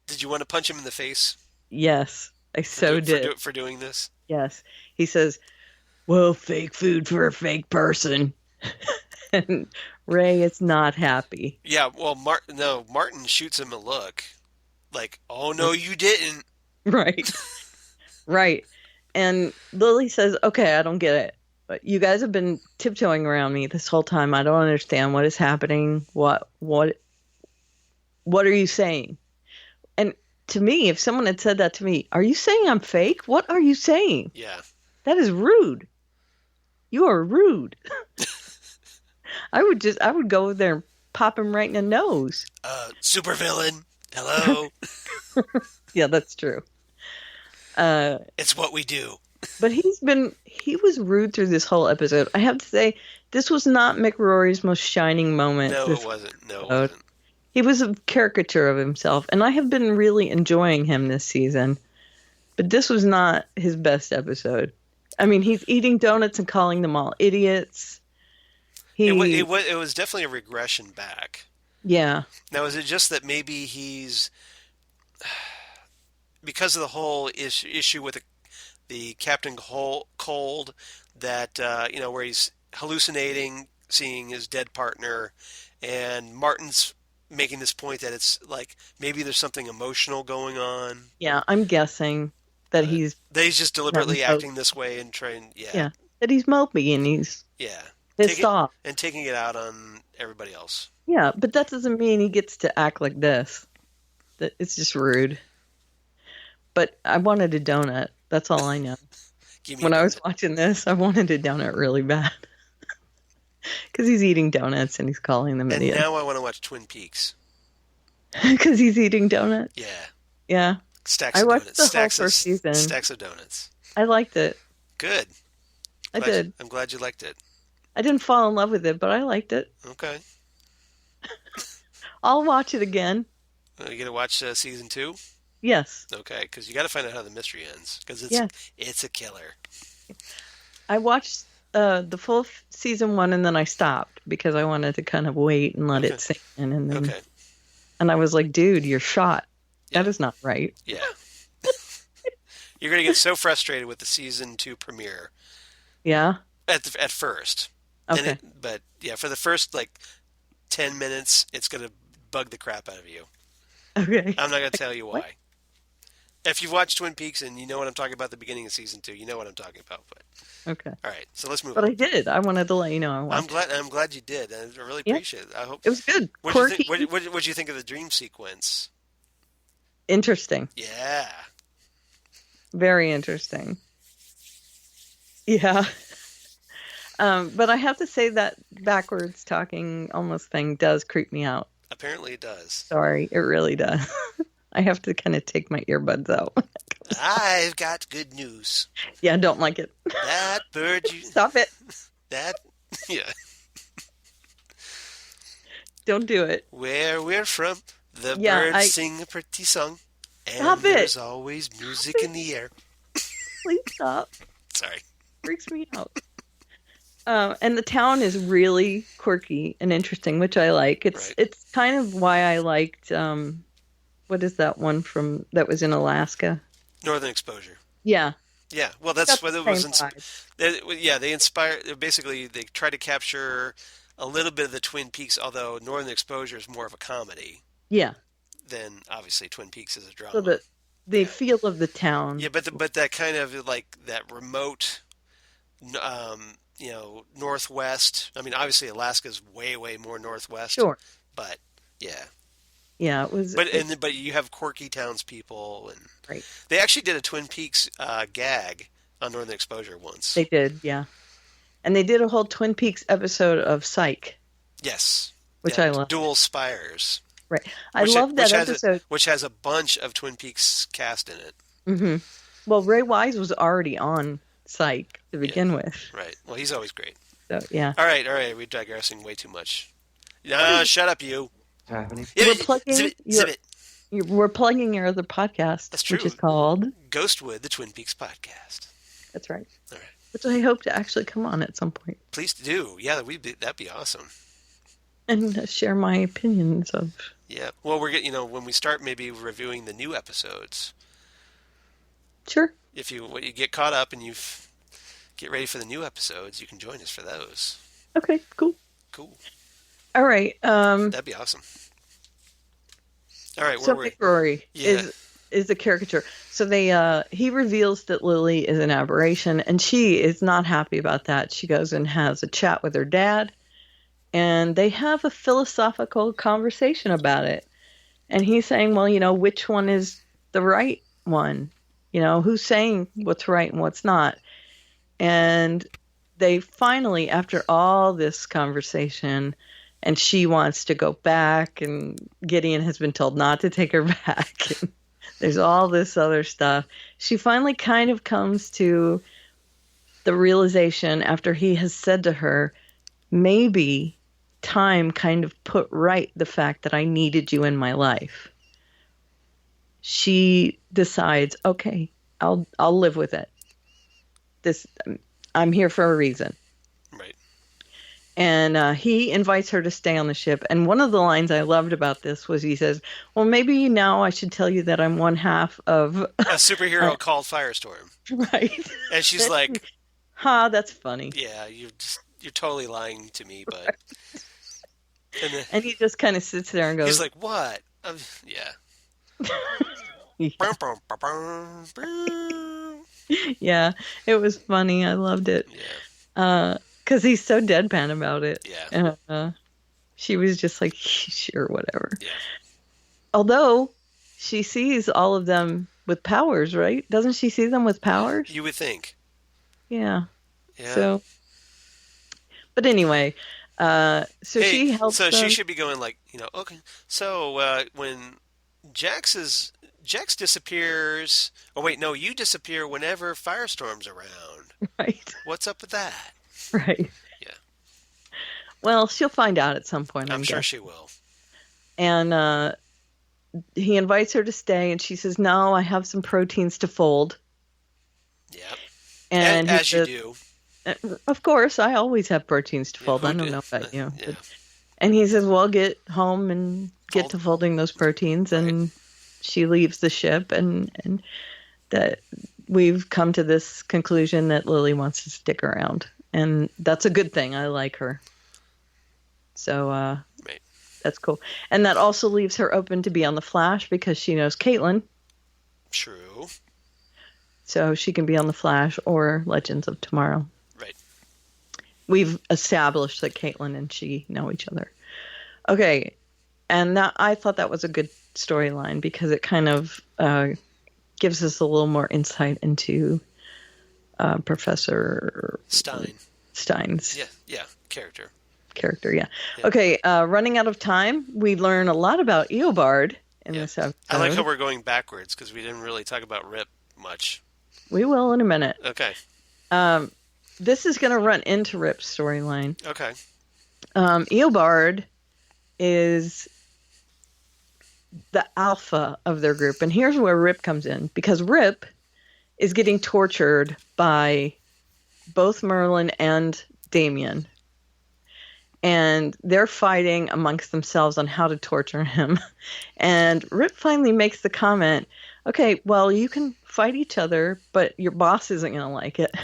Did you want to punch him in the face? Yes, I did. For doing this? Yes. He says, "Well, fake food for a fake person." And Ray is not happy. Yeah, well, Martin shoots him a look. Like, "Oh, no, you didn't." Right. Right. And Lily says, "Okay, I don't get it. But you guys have been tiptoeing around me this whole time. I don't understand what is happening. What are you saying?" And to me, if someone had said that to me, "Are you saying I'm fake? What are you saying?" Yeah. That is rude. You are rude. I would go over there and pop him right in the nose. Supervillain. Hello. Yeah, that's true. It's what we do. But he was rude through this whole episode. I have to say, this was not McRory's most shining moment. No, it wasn't. No, it wasn't. He was a caricature of himself, and I have been really enjoying him this season. But this was not his best episode. I mean, he's eating donuts and calling them all idiots. It was definitely a regression back. Yeah. Now, is it just that maybe he's because of the whole issue with the Captain Cold, that where he's hallucinating, seeing his dead partner, and Martin's making this point that it's like maybe there's something emotional going on. Yeah, I'm guessing that he's just deliberately acting this way and trying. Yeah, that he's mopey and he's pissed off and taking it out on everybody else. Yeah, but that doesn't mean he gets to act like this. It's just rude. But I wanted a donut. That's all I know. When I was watching this, I wanted a donut really bad. Because he's eating donuts and he's calling them idiots. And now I want to watch Twin Peaks. Because he's eating donuts? Yeah. Yeah. Stacks of donuts. The whole first season. Stacks of donuts. I liked it. Good. I did. I'm glad you liked it. I didn't fall in love with it, but I liked it. Okay. I'll watch it again. Are you going to watch season 2? Yes. Okay, because you got to find out how the mystery ends. Because it's a killer. I watched the full season 1 and then I stopped because I wanted to kind of wait and let it sink in. And then, and I was like, dude, you're shot. Yeah. That is not right. Yeah. You're going to get so frustrated with the season 2 premiere. Yeah. At first. Okay. But yeah, for the first 10 minutes, it's going to bug the crap out of you. Okay. I'm not going to tell you why. If you've watched Twin Peaks and you know what I'm talking about at the beginning of season 2, you know what I'm talking about. But okay. All right, so let's move on. But I did. I wanted to let you know I watched. I'm glad you did. I really appreciate it. I hope it was good. What did you think of the dream sequence? Interesting. Yeah. Very interesting. Yeah. But I have to say that backwards talking almost thing does creep me out. Apparently it does. Sorry, it really does. I have to kind of take my earbuds out. I've got good news. Yeah, I don't like it. That bird you... Stop it. Yeah. Don't do it. Where we're from, the birds sing a pretty song. And Stop there's always music in the air. Please stop. Sorry. Freaks me out. And the town is really quirky and interesting, which I like. It's kind of why I liked what is that one that was in Alaska? Northern Exposure. Yeah. Yeah. Well, that's what it was. They inspired. Basically, they tried to capture a little bit of the Twin Peaks, although Northern Exposure is more of a comedy. Yeah. Than obviously Twin Peaks is a drama. So the feel of the town. Yeah, but that kind of that remote. Northwest. I mean, obviously Alaska's way, way more northwest. Sure. But yeah. Yeah, it was. But you have quirky townspeople, and they actually did a Twin Peaks gag on Northern Exposure once. They did, yeah, and they did a whole Twin Peaks episode of Psych. Yes, which I love. Dual Spires. Right, I love that episode, which has a bunch of Twin Peaks cast in it. Mm-hmm. Well, Ray Wise was already on Psych to begin with. Right. Well, he's always great. So yeah. All right. We're digressing way too much. Shut up, you. What's happening? We're plugging your other podcast. That's true. Which is called Ghostwood, the Twin Peaks podcast. That's right. All right. Which I hope to actually come on at some point. Please do. Yeah, that'd be awesome. And share my opinions of. Yeah. Well, when we start maybe reviewing the new episodes. Sure. If you get caught up and you get ready for the new episodes, you can join us for those. Okay, cool. All right. That'd be awesome. All right. So McRory is the caricature. So he reveals that Lily is an aberration, and she is not happy about that. She goes and has a chat with her dad, and they have a philosophical conversation about it. And he's saying, well, which one is the right one? Who's saying what's right and what's not? And they finally, after all this conversation, and she wants to go back, and Gideon has been told not to take her back. And there's all this other stuff. She finally kind of comes to the realization after he has said to her, maybe time kind of put right the fact that I needed you in my life. She decides, okay, I'll live with it. I'm here for a reason. Right. And he invites her to stay on the ship. And one of the lines I loved about this was he says, well, maybe now I should tell you that I'm one half of a superhero called Firestorm. Right. And she's like, that's funny. yeah, you're totally lying to me, but... And he just kind of sits there and goes... He's like, what? Yeah. Yeah, it was funny. I loved it. Yeah. Because he's so deadpan about it. Yeah. She was just like, sure, whatever. Yeah. Although she sees all of them with powers, right? Doesn't she see them with powers? You would think. Yeah. Yeah. So, but anyway, she helps. So she should be going like, okay. So when Jax disappears, oh wait, no, you disappear whenever Firestorm's around. Right. What's up with that? Right. Yeah. Well, she'll find out at some point. I'm sure she will. And he invites her to stay, and she says, "No, I have some proteins to fold." Yep. And as you do. Of course, I always have proteins to fold. I don't know about you. Yeah. And he says, well, get home and get to folding those proteins. And she leaves the ship, and that we've come to this conclusion that Lily wants to stick around. And that's a good thing. I like her. So that's cool. And that also leaves her open to be on The Flash because she knows Caitlin. True. So she can be on The Flash or Legends of Tomorrow. Right. We've established that Caitlin and she know each other. Okay. And I thought that was a good storyline because it kind of gives us a little more insight into Professor Stein's character. Yeah. Okay. Running out of time, we learn a lot about Eobard in this episode. I like how we're going backwards because we didn't really talk about Rip much. We will in a minute. Okay. This is going to run into Rip's storyline. Okay. Eobard is the alpha of their group. And here's where Rip comes in. Because Rip is getting tortured by both Merlin and Damien. And they're fighting amongst themselves on how to torture him. And Rip finally makes the comment, okay, well, you can fight each other, but your boss isn't going to like it.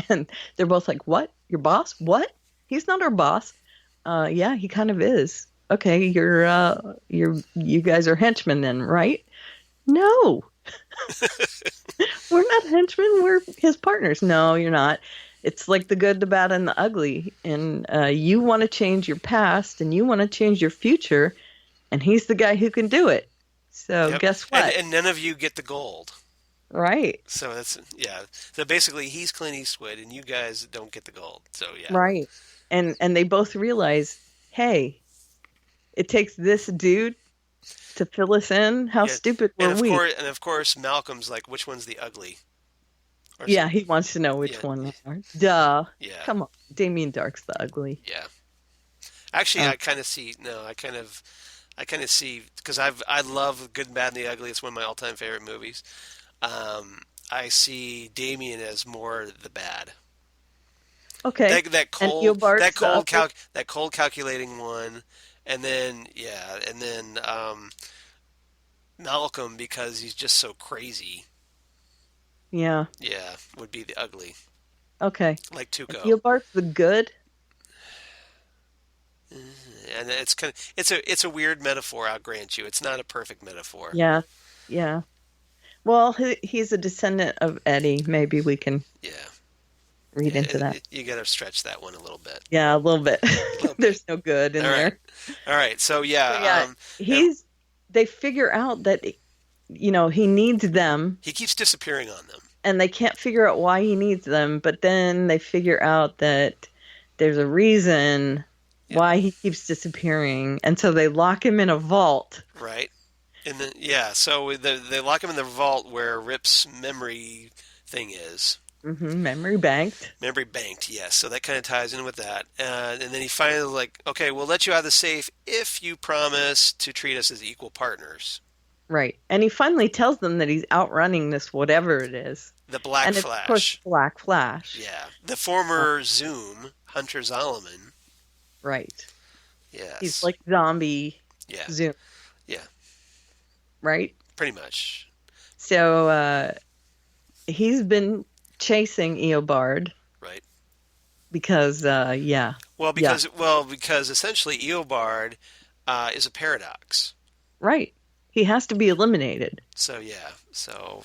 And they're both like, what? Your boss? What? He's not our boss. Yeah, he kind of is. Okay, you guys are henchmen then, right? No. We're not henchmen. We're his partners. No, you're not. It's like the good, the bad, and the ugly. And you want to change your past, and you want to change your future, and he's the guy who can do it. So guess what? And none of you get the gold. Right. So that's, So basically, he's Clint Eastwood, and you guys don't get the gold. So, yeah. Right. And they both realize, hey, it takes this dude to fill us in. How stupid were we? And of course, Malcolm's like, which one's the ugly? Yeah, he wants to know which one they are. Duh. Yeah. Come on. Damien Dark's the ugly. Yeah. Actually, I kind of see, because I love Good, Bad, and the Ugly. It's one of my all-time favorite movies. I see Damien as more the bad. Okay. That cold calculating one, and then Malcolm, because he's just so crazy. Yeah. Yeah, would be the ugly. Okay. Like Tuco. Eobard's the good. And it's a weird metaphor, I'll grant you. It's not a perfect metaphor. Yeah. Yeah. Well, he's a descendant of Eddie. Maybe we can read into that. You got to stretch that one a little bit. Yeah, a little bit. There's no good in there. All right. So, they figure out that, he needs them. He keeps disappearing on them. And they can't figure out why he needs them. But then they figure out that there's a reason why he keeps disappearing. And so they lock him in a vault. Right. So they lock him in the vault where Rip's memory thing is. Mm-hmm, memory banked, yes. So that kind of ties in with that. And then he finally like, okay, we'll let you out of the safe if you promise to treat us as equal partners. Right. And he finally tells them that he's outrunning this whatever it is. The Black Flash. Of course, Black Flash. Yeah. The former Zoom, Hunter Zolomon. Right. Yes. He's like zombie Zoom. Yeah. Right? Pretty much. So he's been chasing Eobard. Right. Because because essentially Eobard is a paradox. Right. He has to be eliminated. So yeah. So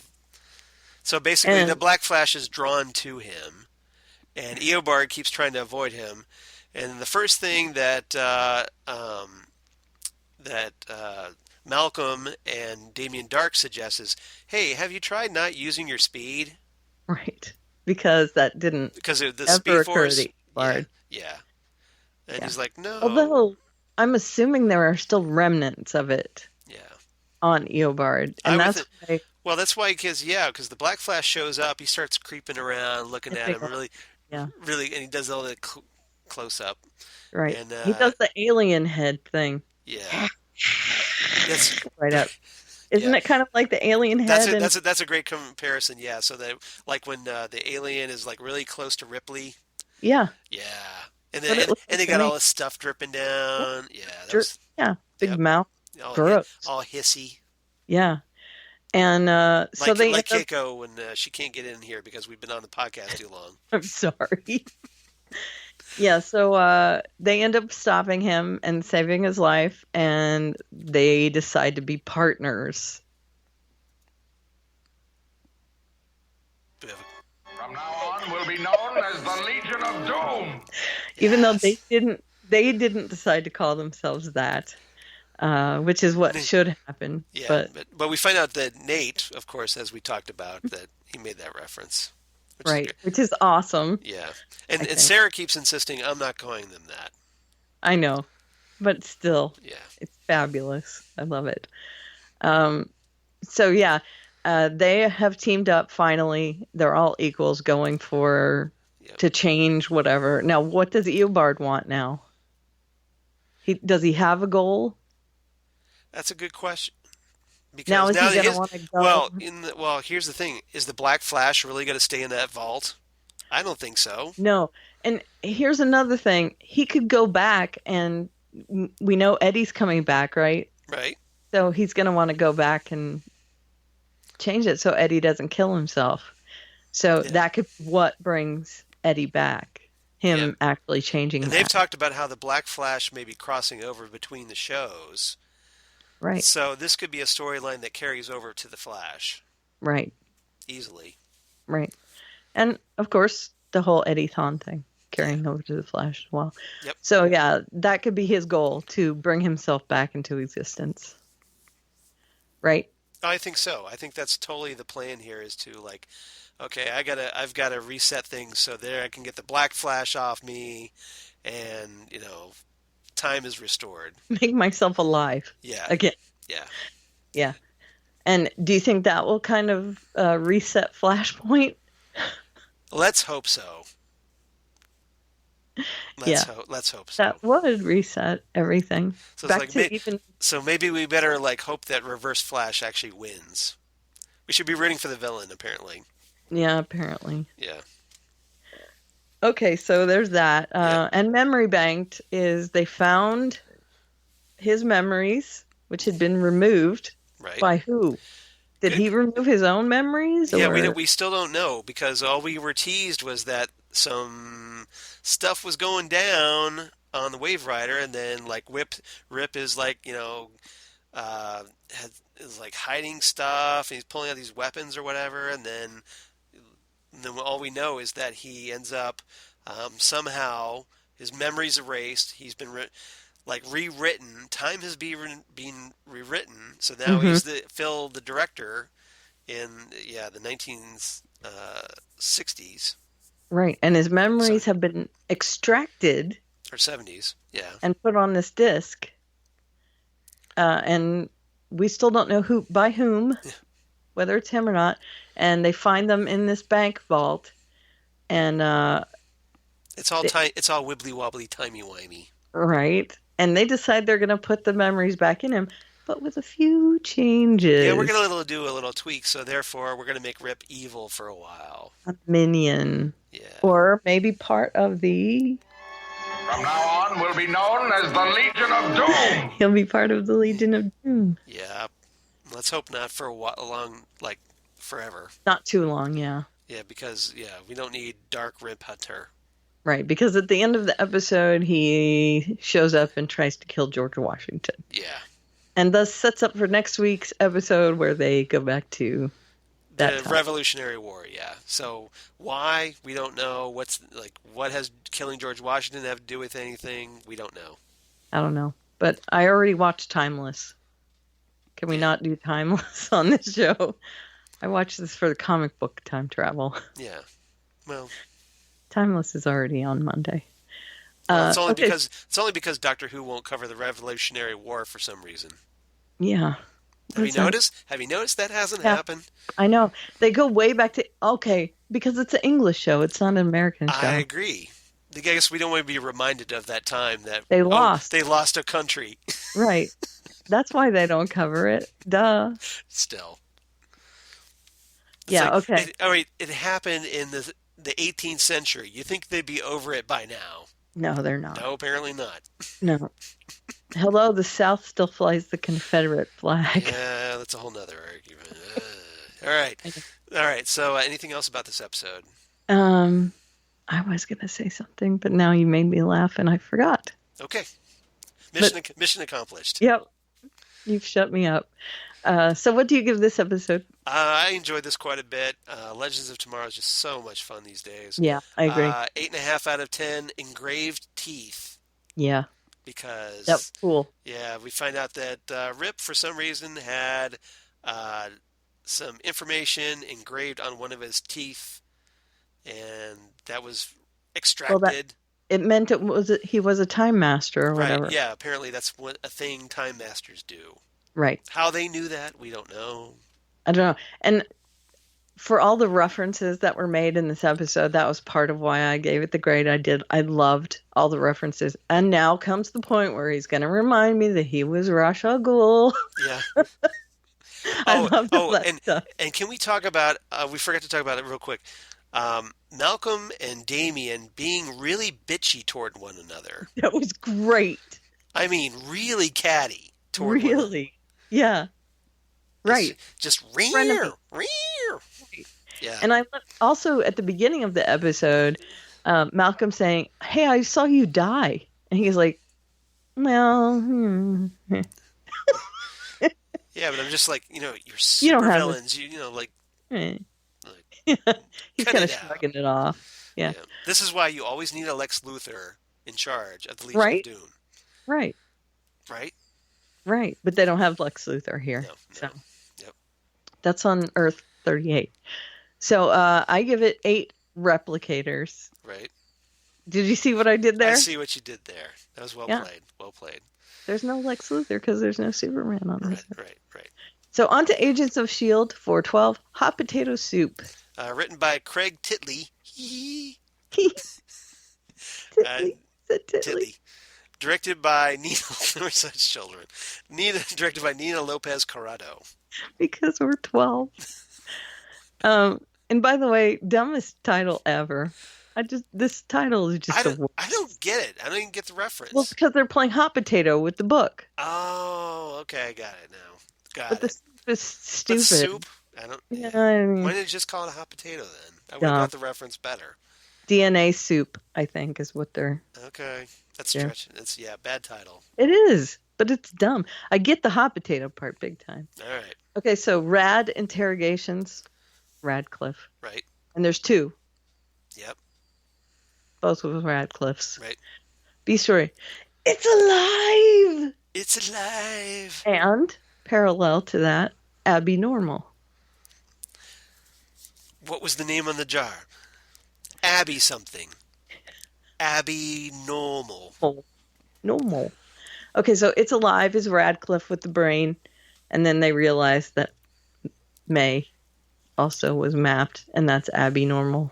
basically the Black Flash is drawn to him, and Eobard keeps trying to avoid him. And the first thing that Malcolm and Damien Dark suggests is, hey, have you tried not using your speed? Right. Because that didn't because the ever Speed Force. to Eobard. Yeah. And he's like, no. Although I'm assuming there are still remnants of it. Yeah. On Eobard, and that's why. Well, that's why, because the Black Flash shows up. He starts creeping around, looking at him, really, and he does all the close up. Right. And, he does the alien head thing. Yeah. That's right up. Isn't it kind of like the alien head? That's a great comparison. Yeah. So that, like when the alien is like really close to Ripley. Yeah. Yeah. And then they got all this stuff dripping down. Yeah. Big mouth. All hissy. Yeah. And so they like Keiko when she can't get in here because we've been on the podcast too long. I'm sorry. Yeah, so they end up stopping him and saving his life, and they decide to be partners. From now on, will be known as the Legion of Doom. Even though they didn't decide to call themselves that, which is what should happen. Yeah, but we find out that Nate, of course, as we talked about, that he made that reference. Which is awesome. Yeah. And Sarah keeps insisting, I'm not calling them that. I know. But still, it's fabulous. I love it. So, they have teamed up finally. They're all equals going for to change whatever. Now, what does Eobard want now? Does he have a goal? That's a good question. Because now is he going to want to go? Well, here's the thing: is the Black Flash really going to stay in that vault? I don't think so. No. And here's another thing: he could go back, and we know Eddie's coming back, right? Right. So he's going to want to go back and change it so Eddie doesn't kill himself. So that could be what brings Eddie back. Him actually changing. And they've talked about how the Black Flash may be crossing over between the shows. Right. So this could be a storyline that carries over to the Flash. Right. Easily. Right. And, of course, the whole Eddie Thawne thing carrying over to the Flash as well. Yep. So, that could be his goal, to bring himself back into existence. Right? I think so. I think that's totally the plan here, is to, like, okay, I've gotta reset things so there I can get the Black Flash off me, and, time is restored. Make myself alive. Yeah. Again. Yeah. Yeah. And do you think that will kind of reset Flashpoint? Let's hope so. Let's hope so. That would reset everything. So so maybe we better hope that Reverse Flash actually wins. We should be rooting for the villain, apparently. Yeah, apparently. Yeah. Okay, so there's that. And Memory Banked is they found his memories, which had been removed. Right. By who? Did he remove his own memories? Yeah, we still don't know, because all we were teased was that some stuff was going down on the Wave Rider, and then Rip is is hiding stuff, and he's pulling out these weapons or whatever, and then all we know is that he ends up somehow his memory's erased. He's been rewritten. Time has been rewritten. So now he's Phil, the director, in the 1960s. Right, and his memories have been extracted. Or 70s, yeah. And put on this disc. And we still don't know by whom, whether it's him or not. And they find them in this bank vault, and it's all wibbly wobbly, timey wimey. Right, and they decide they're going to put the memories back in him, but with a few changes. Yeah, we're going to do a little tweak, so therefore we're going to make Rip evil for a while. A minion. Yeah. Or maybe part of the From now on, will be known as the Legion of Doom. He'll be part of the Legion of Doom. Yeah. Let's hope not for a long, like, forever. Not too long, yeah. Yeah, because, we don't need Dark Rip Hunter. Right, because at the end of the episode, he shows up and tries to kill George Washington. Yeah. And thus sets up for next week's episode where they go back to that time. Revolutionary War, yeah. So why? We don't know. What has killing George Washington have to do with anything? We don't know. I don't know. But I already watched Timeless. Can we not do Timeless on this show? I watched this for the comic book time travel. Yeah. Well, Timeless is already on Monday. It's only because Doctor Who won't cover the Revolutionary War for some reason. Yeah. Have you noticed that hasn't happened? I know. They go way back to because it's an English show. It's not an American show. I agree. I guess we don't want to be reminded of that time that they lost. They lost a country. Right. That's why they don't cover it. Duh. Still. Yeah, okay. It happened in the 18th century. You think they'd be over it by now? No, they're not. No, apparently not. No. Hello, the South still flies the Confederate flag. Yeah, that's a whole nother argument. All right. So, anything else about this episode? I was gonna say something, but now you made me laugh and I forgot. Okay. Mission accomplished. Yep. You've shut me up. So what do you give this episode? I enjoyed this quite a bit. Legends of Tomorrow is just so much fun these days. Yeah, I agree. 8.5 out of 10. Engraved teeth. Yeah. Because that's cool. Yeah, we find out that Rip, for some reason, had some information engraved on one of his teeth, and that was extracted. Well, it meant he was a time master or whatever. Right. Yeah. Apparently, that's what a thing time masters do. Right. How they knew that, we don't know. I don't know. And for all the references that were made in this episode, that was part of why I gave it the grade I did. I loved all the references. And now comes the point where he's going to remind me that he was Ra's al Ghul. Yeah. I love all that stuff. And can we talk about, we forgot to talk about it real quick, Malcolm and Damien being really bitchy toward one another. That was great. I mean, really catty toward one another. Really? Yeah. Right. It's just rear. Yeah. And I also at the beginning of the episode, Malcolm saying, "Hey, I saw you die," and he's like, "Well." Yeah, but I'm just like, you're super villains. He's kind of shrugging it off. Yeah. This is why you always need a Lex Luthor in charge of the Legion of Doom. Right. Right. Right, but they don't have Lex Luthor here. No. So yep. That's on Earth 38. So I give it 8 replicators. Right. Did you see what I did there? I see what you did there. That was well played. Well played. There's no Lex Luthor because there's no Superman on this. Right. So on to Agents of S.H.I.E.L.D. 412, Hot Potato Soup. Written by Craig Titley. Titley. Directed by Nina. We're such children. Directed by Nina Lopez Corrado. Because we're 12. And by the way, dumbest title ever. This title is just the worst. I don't get it. I don't even get the reference. Well, it's because they're playing Hot Potato with the book. Oh, okay, I got it now. But the soup is stupid. But soup? I don't. Yeah, I mean, why didn't you just call it a hot potato then? I would have got the reference better. DNA soup, I think, is what they're. Okay, that's stretching. It's bad title. It is, but it's dumb. I get the hot potato part big time. All right. Okay, so Rad interrogations, Radcliffe. Right. And there's 2. Yep. Both with Radcliffe's. Right. B-story. It's alive! It's alive! And, parallel to that, Abby Normal. What was the name on the jar? Abby something. Abby Normal. Normal. Okay, so It's Alive is Radcliffe with the brain, and then they realize that May also was mapped, and that's Abby Normal.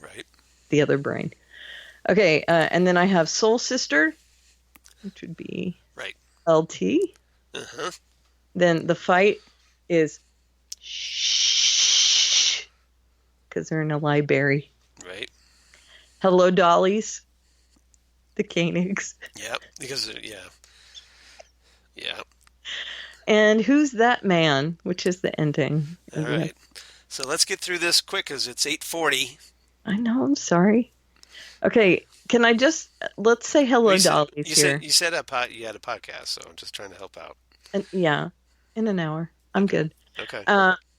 Right. The other brain. Okay, and then I have Soul Sister, which would be LT. Uh-huh. Then the fight is shh, because they're in a library. Right. Hello, Dollies. the Koenigs. Yep, because yeah. And who's that man? Which is the ending. All right. So let's get through this quick because it's 8:40. I know. I'm sorry. Okay. Can I just let's say hello, Dolly's here. You said you had a podcast, so I'm just trying to help out. And, yeah, in an hour. I'm good. Okay.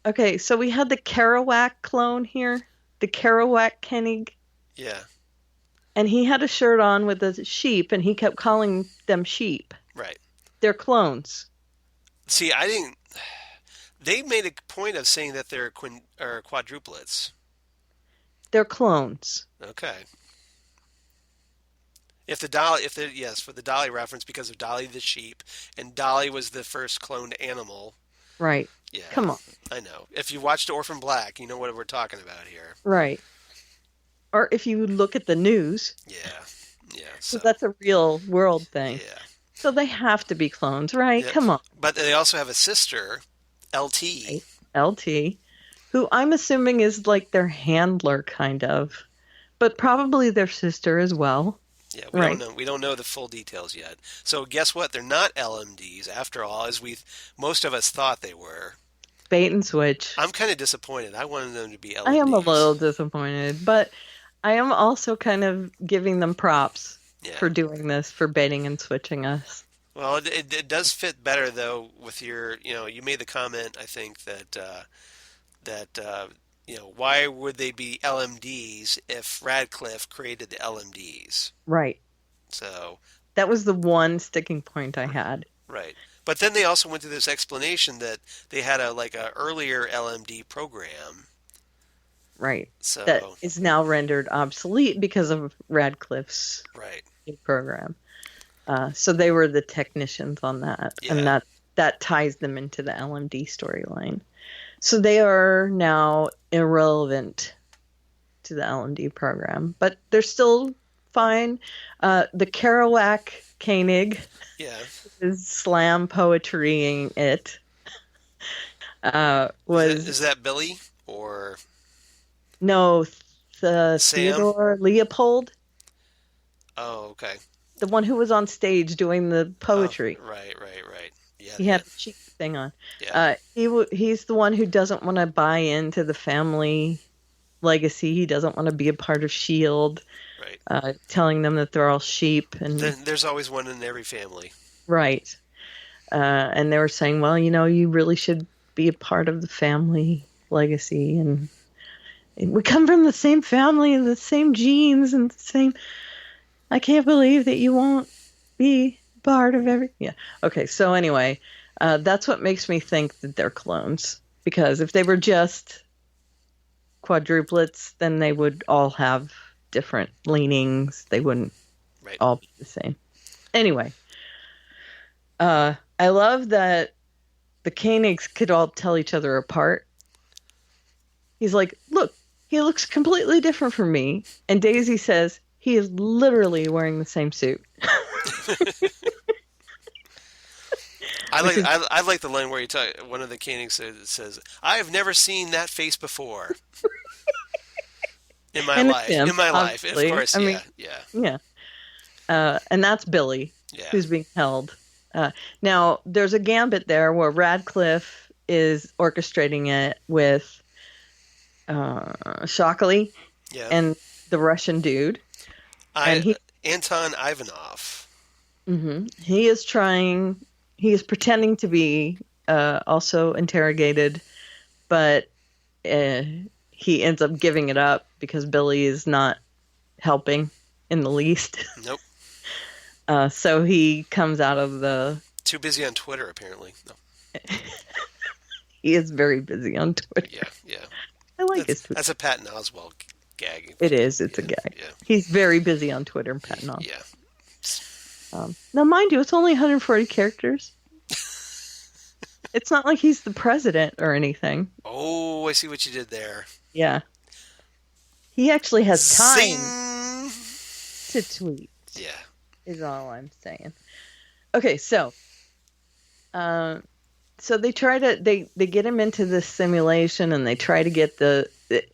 Okay. So we had the Kerouac clone here, the Kerouac Koenig. Yeah. And he had a shirt on with a sheep, and he kept calling them sheep. Right. They're clones. See, I didn't. They made a point of saying that they're quadruplets. They're clones. Okay. For the Dolly reference, because of Dolly the sheep, and Dolly was the first cloned animal. Right. Yeah. Come on. I know. If you watched Orphan Black, you know what we're talking about here. Right. Or if you look at the news. Yeah. Yeah. So that's a real world thing. Yeah. So they have to be clones, right? Yep. Come on. But they also have a sister, LT. Right. LT, who I'm assuming is like their handler, kind of. But probably their sister as well. Yeah, we don't know. We don't know the full details yet. So guess what? They're not LMDs after all, as most of us thought they were. Bait and switch. I'm kind of disappointed. I wanted them to be LMDs. I am a little disappointed, but I am also kind of giving them props for doing this, for baiting and switching us. Well, it does fit better though with your. You made the comment. I think that why would they be LMDs if Radcliffe created the LMDs? Right. So that was the one sticking point I had. Right. But then they also went through this explanation that they had a earlier LMD program. Right. So that is now rendered obsolete because of Radcliffe's program. So they were the technicians on that, and that ties them into the LMD storyline. So they are now irrelevant to the LMD program, but they're still fine. The Kerouac Koenig is slam poetrying it. Is that Billy or no? Theodore Leopold. Oh, okay. The one who was on stage doing the poetry. Oh, right. Yeah, he had a cheap thing on. Yeah. He's the one who doesn't want to buy into the family legacy. He doesn't want to be a part of S.H.I.E.L.D. Right. Telling them that they're all sheep. And there's always one in every family. Right. And they were saying, well, you really should be a part of the family legacy. And we come from the same family and the same genes and the same... I can't believe that you won't be part of every... Yeah. Okay, so anyway, that's what makes me think that they're clones. Because if they were just quadruplets, then they would all have different leanings. They wouldn't all be the same. Anyway, I love that the Koenigs could all tell each other apart. He's like, look, he looks completely different from me. And Daisy says... He is literally wearing the same suit. I like the line where one of the Koenigs says, "I have never seen that face before in my life." In my life, of course. Yeah. And that's Billy, who's being held. Now, there's a gambit there where Radcliffe is orchestrating it with Shockley and the Russian dude. Anton Ivanov. Mm-hmm. He is pretending to be also interrogated, but he ends up giving it up because Billy is not helping in the least. Nope. So he comes out of the... Too busy on Twitter, apparently. No. He is very busy on Twitter. Yeah. I like his Twitter. That's a Patton Oswalt gag. It is. It's a gag. Yeah. He's very busy on Twitter and Patton Oswalt. Yeah. Now, mind you, it's only 140 characters. It's not like he's the president or anything. Oh, I see what you did there. Yeah. He actually has time to tweet. Yeah. Is all I'm saying. Okay, so they try to they get him into this simulation and they try to get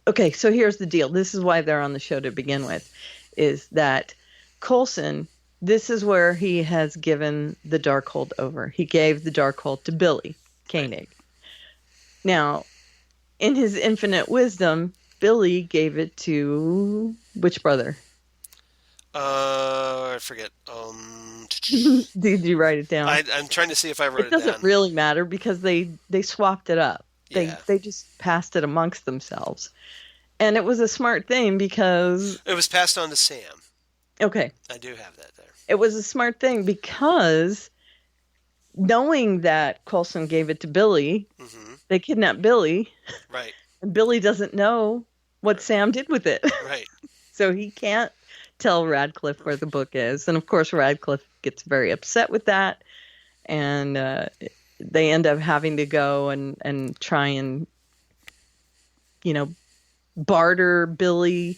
okay, so here's the deal. This is why they're on the show to begin with, is that Coulson, this is where he has given the Darkhold over. He gave the Darkhold to Billy Koenig. Now, in his infinite wisdom, Billy gave it to which brother? I forget. Did you write it down? I'm trying to see if I wrote it down. It doesn't really matter because they swapped it up. They just passed it amongst themselves. And it was a smart thing because... It was passed on to Sam. Okay. I do have that there. It was a smart thing because knowing that Coulson gave it to Billy, they kidnapped Billy. Right. And Billy doesn't know what Sam did with it. Right. So he can't tell Radcliffe where the book is. And of course, Radcliffe gets very upset with that. And they end up having to go and try and, barter Billy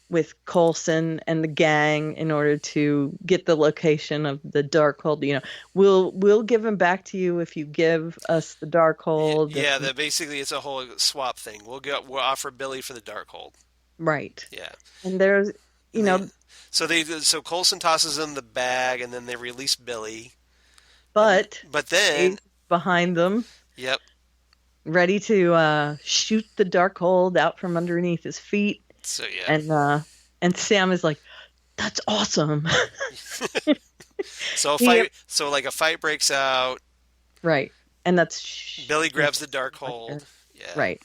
with Coulson and the gang in order to get the location of the Darkhold. We'll give him back to you if you give us the Darkhold. Yeah, that basically it's a whole swap thing. We'll offer Billy for the Darkhold. Right. Yeah. And there's, So Coulson tosses him the bag, and then they release Billy. But then behind them. Yep. Ready to shoot the Darkhold out from underneath his feet. So yeah. And Sam is like, "That's awesome." So a fight breaks out. Right. And that's Billy grabs the Darkhold. Yeah. Right.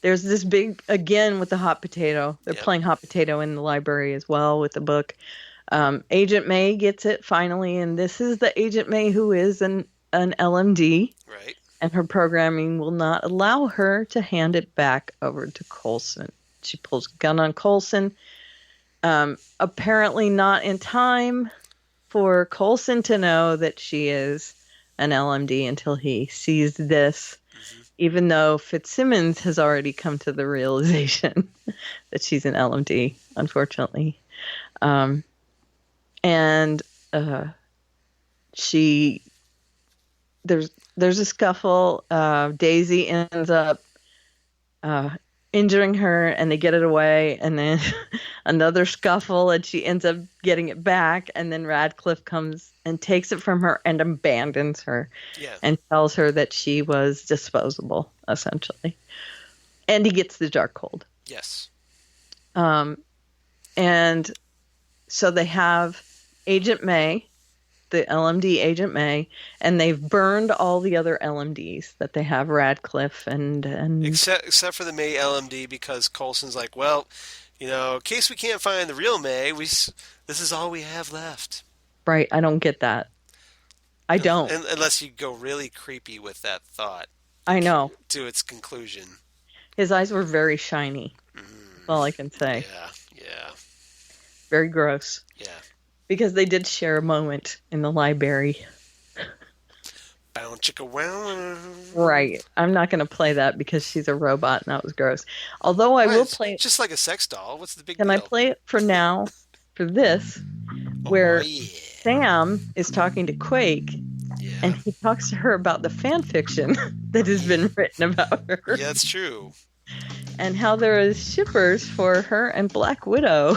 There's this big, again with the hot potato. They're playing hot potato in the library as well with the book. Agent May gets it finally, and this is the Agent May who is an LMD. Right. And her programming will not allow her to hand it back over to Coulson. She pulls a gun on Coulson. Apparently not in time for Coulson to know that she is an LMD until he sees this, even though Fitzsimmons has already come to the realization that she's an LMD, unfortunately. There's a scuffle. Daisy ends up injuring her, and they get it away, and then another scuffle, and she ends up getting it back, and then Radcliffe comes and takes it from her and abandons her, and tells her that she was disposable, essentially. And he gets the Darkhold. Yes. And so they have Agent May, the LMD Agent May, and they've burned all the other LMDs that they have, Radcliffe and except for the May LMD, because Coulson's like, well, in case we can't find the real May, this is all we have left. Right. I don't get that. I don't. Unless you go really creepy with that thought. I know. To its conclusion. His eyes were very shiny. That's all I can say. Yeah. Very gross. Yeah. Because they did share a moment in the library. Bow chicka wow. Right. I'm not going to play that because she's a robot and that was gross. Although I will play it. Just like a sex doll. What's the big deal? Can I play it for now, for this, where Sam is talking to Quake, and he talks to her about the fan fiction that has been written about her. Yeah, that's true. And how there is shippers for her and Black Widow.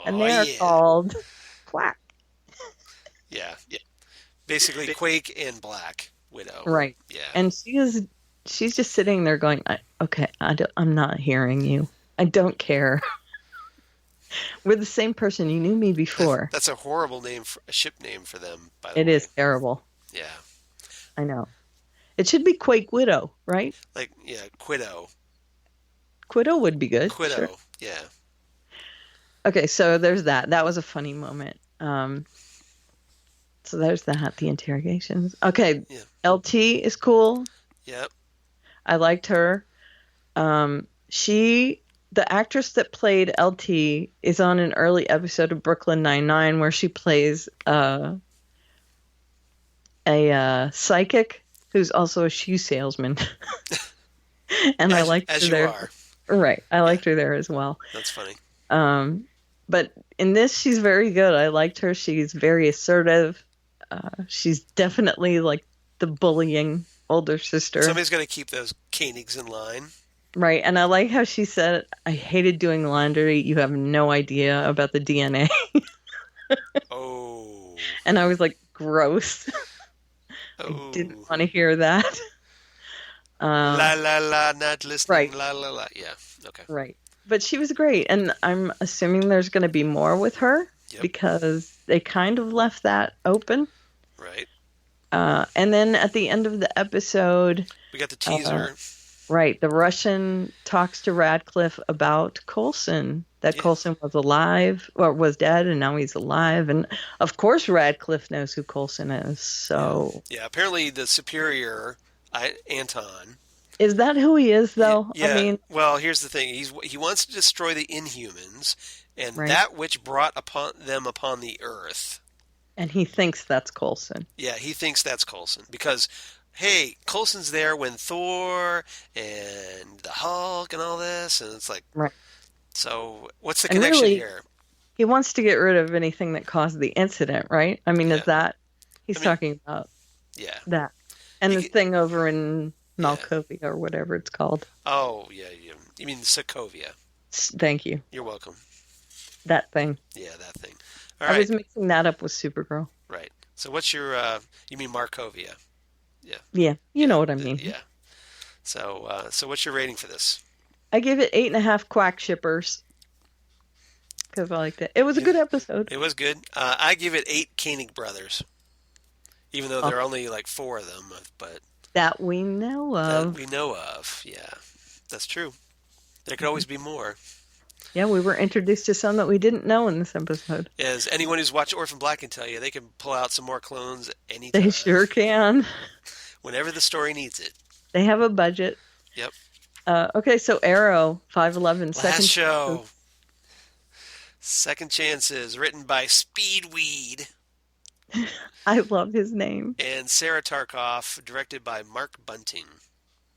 And they are called Quack. Yeah. Basically, Quake and Black Widow. Right. Yeah. And she's just sitting there going, I'm not hearing you. I don't care. We're the same person. You knew me before. That's a horrible name, a ship name for them, by the way. It is terrible. Yeah. I know. It should be Quake Widow, right? Quiddo. Quiddo would be good. Quiddo, sure. Yeah. Okay, so there's that. That was a funny moment. So there's that, the interrogations. Okay, LT is cool. Yep. I liked her. The actress that played LT is on an early episode of Brooklyn Nine-Nine where she plays a psychic who's also a shoe salesman. And I liked her there. Are. Right, I liked her there as well. That's funny. But in this, she's very good. I liked her. She's very assertive. She's definitely like the bullying older sister. Somebody's got to keep those Koenigs in line. Right. And I like how she said, I hated doing laundry. You have no idea about the DNA. Oh. And I was like, gross. I Oh. didn't want to hear that. La la la, not listening. Right. La la la. Yeah. Okay. Right. But she was great. And I'm assuming there's going to be more with her Yep. because they kind of left that open. Right. And then at the end of the episode, We got the teaser. right, the Russian talks to Radcliffe about Coulson, that Coulson was alive, or was dead, and now he's alive. And of course Radcliffe knows who Coulson is. So Yeah, apparently the superior, Anton. Is that who he is, though? Yeah. I mean, well, here's the thing. He wants to destroy the Inhumans and Right. that which brought them upon the earth. and he thinks that's Coulson. Yeah, he thinks that's Coulson because, hey, Coulson's there when Thor and the Hulk and all this, and it's like, Right. so what's the And connection really, here? He wants to get rid of anything that caused the incident, right? I mean, is that he's talking about Yeah. that? And the thing over in Malkovia or whatever it's called. Oh, yeah. You mean Sokovia. Thank you. You're welcome. That thing. Yeah, that thing. All I right. was mixing that up with Supergirl. Right. So what's your, you mean Markovia? Yeah. Yeah, you know what I mean. Yeah. So, so what's your rating for this? I gave it 8.5 quack shippers. Because I liked it. It was a good episode. It was good. I give it 8 Koenig brothers. Even though there are only like 4 of them, but That we know that of. we know of. Yeah. That's true. There could always be more. Yeah, we were introduced to some that we didn't know in this episode. As anyone who's watched Orphan Black can tell you, they can pull out some more clones anytime. They sure can. Whenever the story needs it. They have a budget. Yep. Okay, so Arrow, 511, Last second show. chances. Second Chances, written by Speedweed I love his name. and Sarah Tarkoff, directed by Mark Bunting.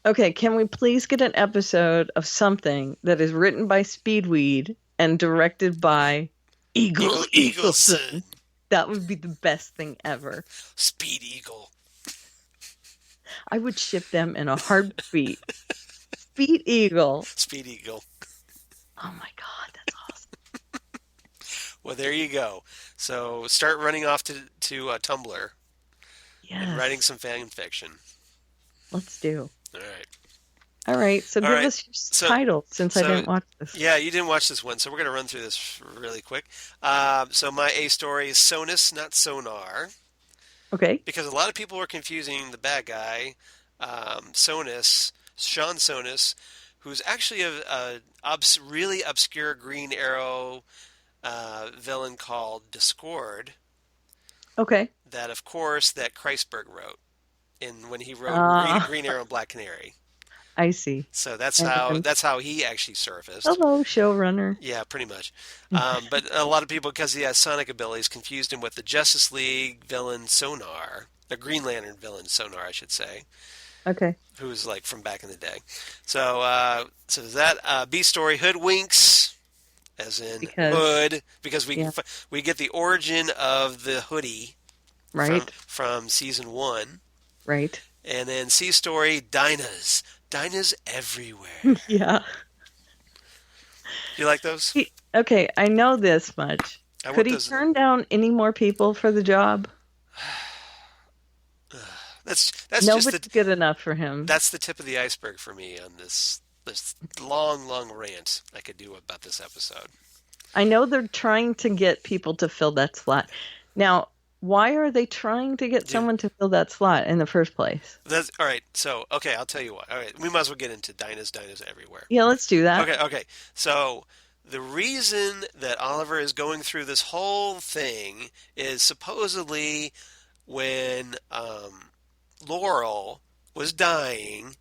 Okay, can we please get an episode of something that is written by Speedweed and directed by Eagle Eagleson? That would be the best thing ever. Speed Eagle. I would ship them in a heartbeat. Speed Eagle. Speed Eagle. Oh my God, that's awesome. Well, there you go. So start running off to Tumblr and writing some fan fiction. Let's do. All right. All right, so All give right. us your title since I didn't watch this. Yeah, you didn't watch this one, so we're going to run through this really quick. So my A story is Sonus, not Sonar. Okay. Because a lot of people were confusing the bad guy, Sonus, Sean Sonus, who's actually a really obscure Green Arrow villain called Discord. Okay. That, of course, that Kreisberg wrote when he wrote Green Arrow and Black Canary. I see. So that's how he actually surfaced. Hello, showrunner. Yeah, pretty much. But a lot of people, because he has sonic abilities, confused him with the Justice League villain Sonar, the Green Lantern villain Sonar, I should say. Okay. Who's like from back in the day. So, so that B story Hoodwinks, as in hood, because we get the origin of the hoodie, right, from season 1, right, and then C story Dinah's everywhere. Yeah. You like those? Okay, I know this much. Could he turn down any more people for the job? That's Nobody's just good enough for him. That's the tip of the iceberg for me on this long rant I could do about this episode. I know they're trying to get people to fill that slot. Now, why are they trying to get someone to fill that slot in the first place? That's all right. So, okay, I'll tell you what. All right, we might as well get into Dinah's everywhere. Yeah, let's do that. Okay. So, the reason that Oliver is going through this whole thing is supposedly when Laurel was dying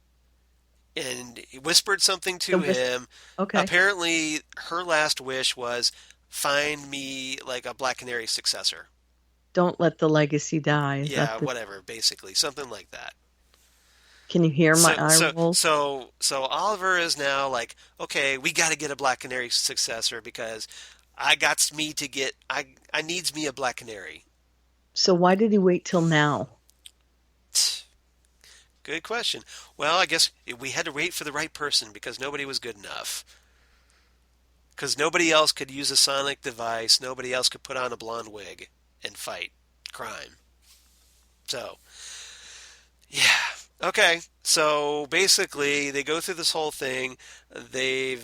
and he whispered something to him. Okay. Apparently, her last wish was, find me like a Black Canary successor. Don't let the legacy die. Yeah, whatever, basically. Something like that. Can you hear my eye rolls? So Oliver is now like, okay, we got to get a Black Canary successor because I needs me a Black Canary. So why did he wait till now? Good question. Well, I guess we had to wait for the right person because nobody was good enough. Because nobody else could use a sonic device. Nobody else could put on a blonde wig and fight crime. So, yeah. Okay. So basically, they go through this whole thing. We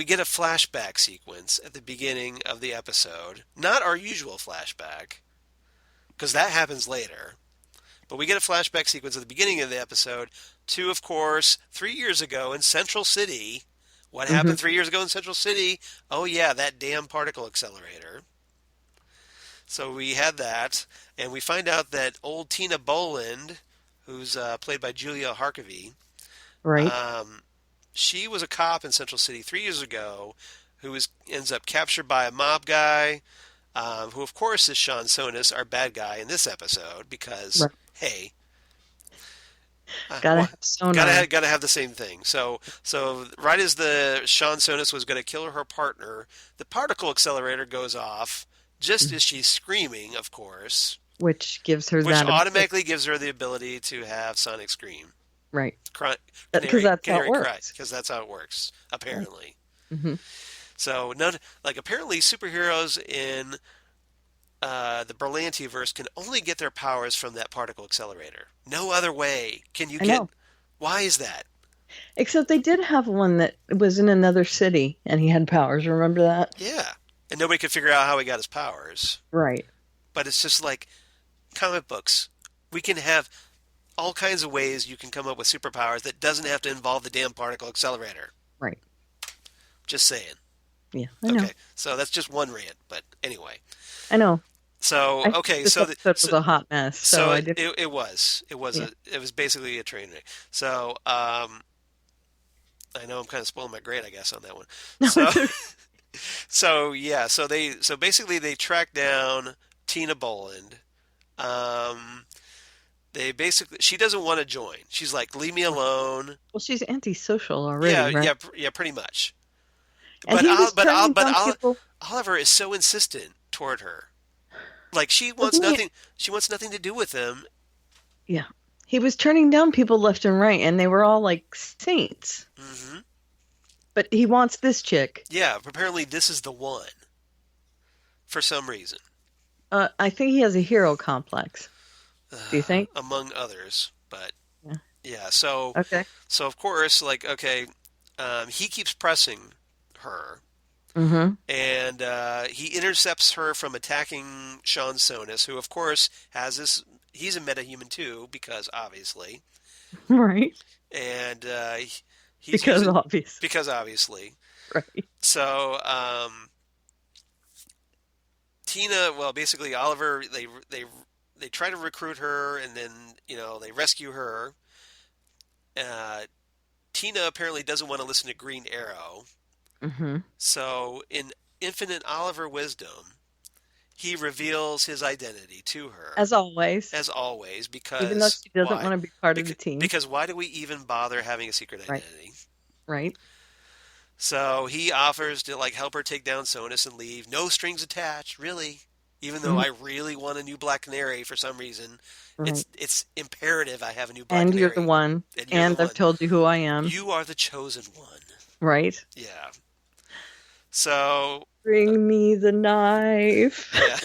get a flashback sequence at the beginning of the episode. Not our usual flashback, because that happens later. But we get a flashback sequence at the beginning of the episode to, of course, 3 years ago in Central City. What happened 3 years ago in Central City? Oh, yeah, that damn particle accelerator. So we had that, and we find out that old Tina Boland, who's played by Julia Harkavy, Right. She was a cop in Central City 3 years ago who ends up captured by a mob guy, who, of course, is Sean Sonis, our bad guy in this episode, because, hey... Gotta have sonar. Gotta have the same thing. So right as the Sean Sonis was going to kill her partner, the particle accelerator goes off just as she's screaming, of course, which gives her which automatically gives her the ability to have sonic scream. Right. Because that's how it works. Because that's how it works, apparently. Right. Mm-hmm. So apparently superheroes in the Berlantiverse can only get their powers from that particle accelerator. No other way can you get. Why is that? Except they did have one that was in another city, and he had powers. Remember that? Yeah, and nobody could figure out how he got his powers. Right. But it's just like comic books. We can have all kinds of ways you can come up with superpowers that doesn't have to involve the damn particle accelerator. Right. Just saying. Yeah, I know. Okay, so that's just one rant, but anyway. I know. So okay, so it was a hot mess. So I did. It was basically a train wreck. So I know I'm kind of spoiling my grade, I guess, on that one. So basically they track down Tina Boland. She doesn't want to join. She's like, leave me alone. Well, she's antisocial already. Right? Yeah, pretty much. And Oliver is so insistent toward her. Like she wants nothing. She wants nothing to do with him. Yeah, he was turning down people left and right, and they were all like saints. Mm-hmm. But he wants this chick. Yeah, apparently this is the one. For some reason. I think he has a hero complex. Do you think? Among others, but yeah. So of course, he keeps pressing her. Mm-hmm. And he intercepts her from attacking Sean Sonis, who, of course, has this... He's a metahuman, too, because obviously. Right. And because obviously. Right. So, Tina... Well, basically, Oliver... They try to recruit her, and then, they rescue her. Tina apparently doesn't want to listen to Green Arrow. Mm-hmm. So, in infinite Oliver wisdom, he reveals his identity to her. As always, because... Even though she doesn't want to be part of the team. Because why do we even bother having a secret identity? Right. So, he offers to, help her take down Sonis and leave. No strings attached, really. Even though I really want a new Black Canary for some reason. Right. It's imperative I have a new Black Canary. And you're the one. And I've told you who I am. You are the chosen one. Right. Yeah. So bring me the knife. Yeah.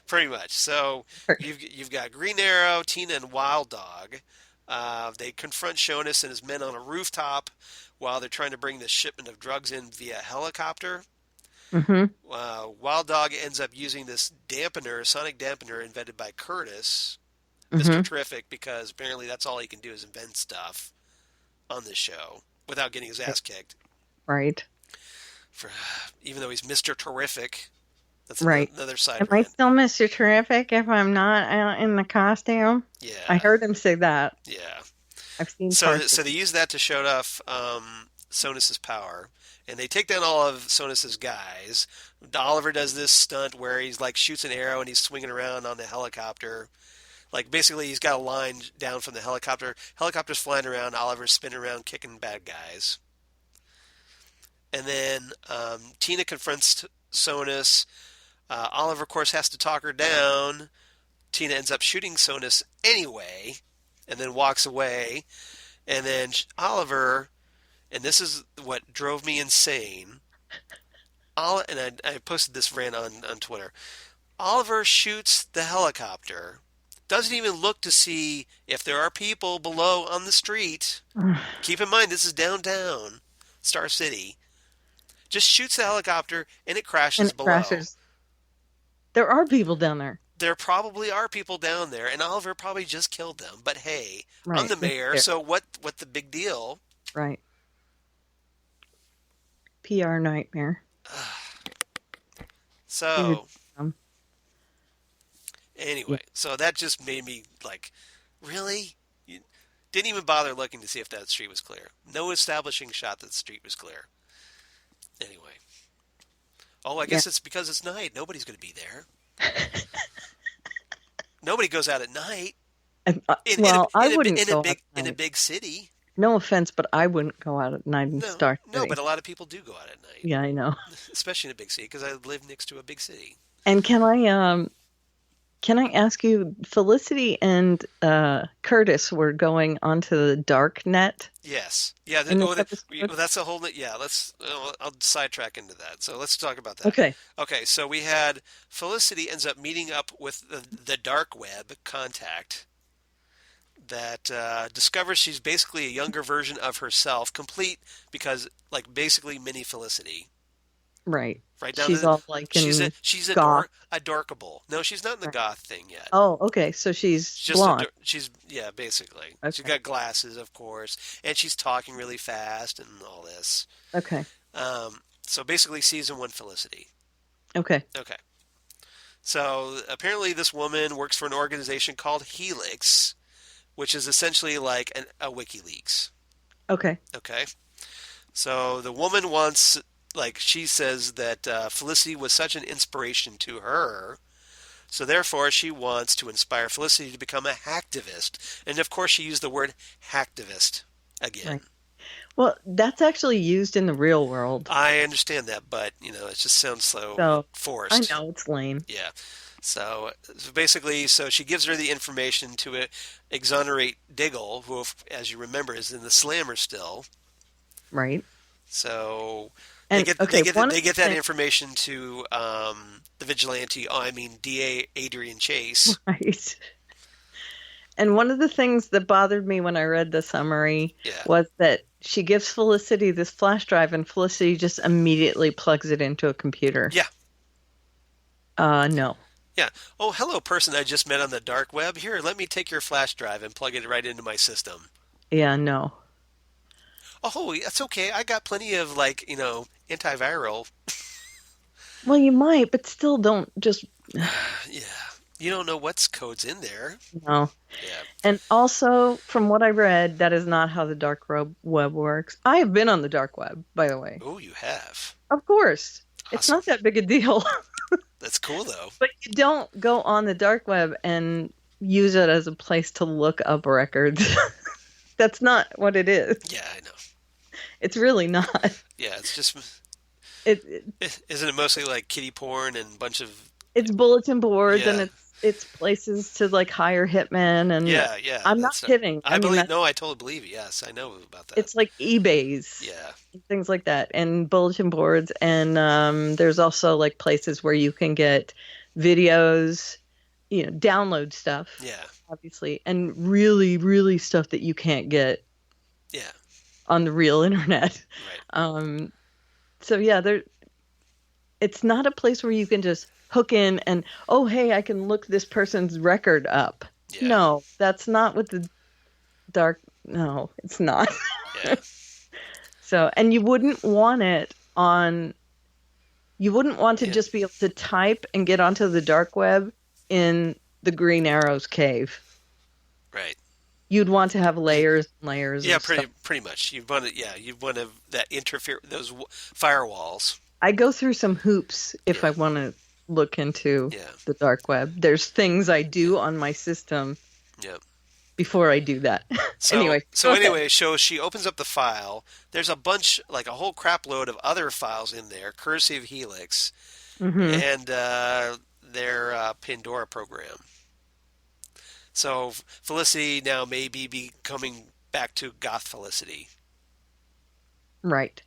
Pretty much. So you've got Green Arrow, Tina, and Wild Dog. They confront Jonas and his men on a rooftop while they're trying to bring this shipment of drugs in via helicopter. Mm-hmm. Wild Dog ends up using this sonic dampener invented by Curtis, Mr. Terrific, because apparently that's all he can do is invent stuff on this show without getting his ass kicked. Right. Even though he's Mr. Terrific. That's another side. Am I still Mr. Terrific if I'm not in the costume? Yeah. I heard him say that. Yeah. I've seen So they use that to show off Sonis's power. And they take down all of Sonis's guys. Oliver does this stunt where he's shoots an arrow and he's swinging around on the helicopter. Basically he's got a line down from the helicopter. Helicopter's flying around. Oliver's spinning around kicking bad guys. And then Tina confronts Sonis. Oliver, of course, has to talk her down. Tina ends up shooting Sonis anyway, and then walks away. And then Oliver, and this is what drove me insane, And I posted this rant on Twitter. Oliver shoots the helicopter, doesn't even look to see if there are people below on the street. Keep in mind, this is downtown Star City. Just shoots the helicopter and it crashes And it below. crashes. There are people down there. There probably are people down there, and Oliver probably just killed them. But hey, Right. I'm the mayor, so what the big deal? Right. PR nightmare. So, anyway, so that just made me like, really? You didn't even bother looking to see if that street was clear. No establishing shot that the street was clear. Anyway. Oh, I guess it's because it's night. Nobody's going to be there. Nobody goes out at night. I wouldn't go out at in a night. big city. No offense, but I wouldn't go out at night in Star City. No, but a lot of people do go out at night. Yeah, I know. Especially in a big city, because I live next to a big city. And can I ask you, Felicity and Curtis were going onto the dark net? Yes. Yeah. That's a whole. Yeah. I'll sidetrack into that. So let's talk about that. Okay. Okay. So we had Felicity ends up meeting up with the dark web contact that discovers she's basically a younger version of herself, complete because basically mini Felicity. Right. Right down she's all like she's goth. adorkable. No, she's not in the goth thing yet. Oh, okay. So she's just blonde. Basically. Okay. She's got glasses, of course, and she's talking really fast and all this. Okay. So basically, season 1 Felicity. Okay. Okay. So apparently, this woman works for an organization called Helix, which is essentially like a WikiLeaks. Okay. Okay. So the woman wants. She says that Felicity was such an inspiration to her, so therefore she wants to inspire Felicity to become a hacktivist. And of course she used the word hacktivist again. Right. Well, that's actually used in the real world. I understand that, but, it just sounds so forced. I know, it's lame. Yeah. So basically, she gives her the information to exonerate Diggle, who, as you remember, is in the slammer still. Right. So... And, they get that information to the vigilante. DA Adrian Chase. Right. And one of the things that bothered me when I read the summary was that she gives Felicity this flash drive, and Felicity just immediately plugs it into a computer. Yeah. No. Yeah. Oh, hello, person I just met on the dark web. Here, let me take your flash drive and plug it right into my system. Yeah. No. Oh, that's okay. I got plenty of antiviral. Well, you might, but still don't just. Yeah, you don't know what's codes in there. No. Yeah. And also, from what I read, that is not how the dark web works. I have been on the dark web, by the way. Oh, you have. Of course, Awesome. It's not that big a deal. That's cool, though. But you don't go on the dark web and use it as a place to look up records. That's not what it is. Yeah, I know. It's really not. Yeah, it's just... Isn't it mostly like kiddie porn and a bunch of... It's bulletin boards and it's places to hire hitmen and... Yeah. I'm not kidding. I totally believe you. Yes, I know about that. It's like eBays. Yeah. Things like that. And bulletin boards. And there's also places where you can get videos, download stuff. Yeah. Obviously. And really, really stuff that you can't get. Yeah. On the real internet. Right. So yeah, it's not a place where you can just hook in and, oh, hey, I can look this person's record up. Yeah. No, that's not what the dark, no, it's not. Yeah. So, and you wouldn't want to just be able to type and get onto the dark web in the Green Arrow's cave. Right. You'd want to have layers and layers. Yeah, of pretty much. You'd want that interfere those firewalls. I go through some hoops if I want to look into the dark web. There's things I do on my system. Yep. Before I do that. So she opens up the file. There's a bunch, a whole crap load of other files in there, courtesy of Helix, and their Pandora program. So Felicity now may be coming back to Goth Felicity. Right.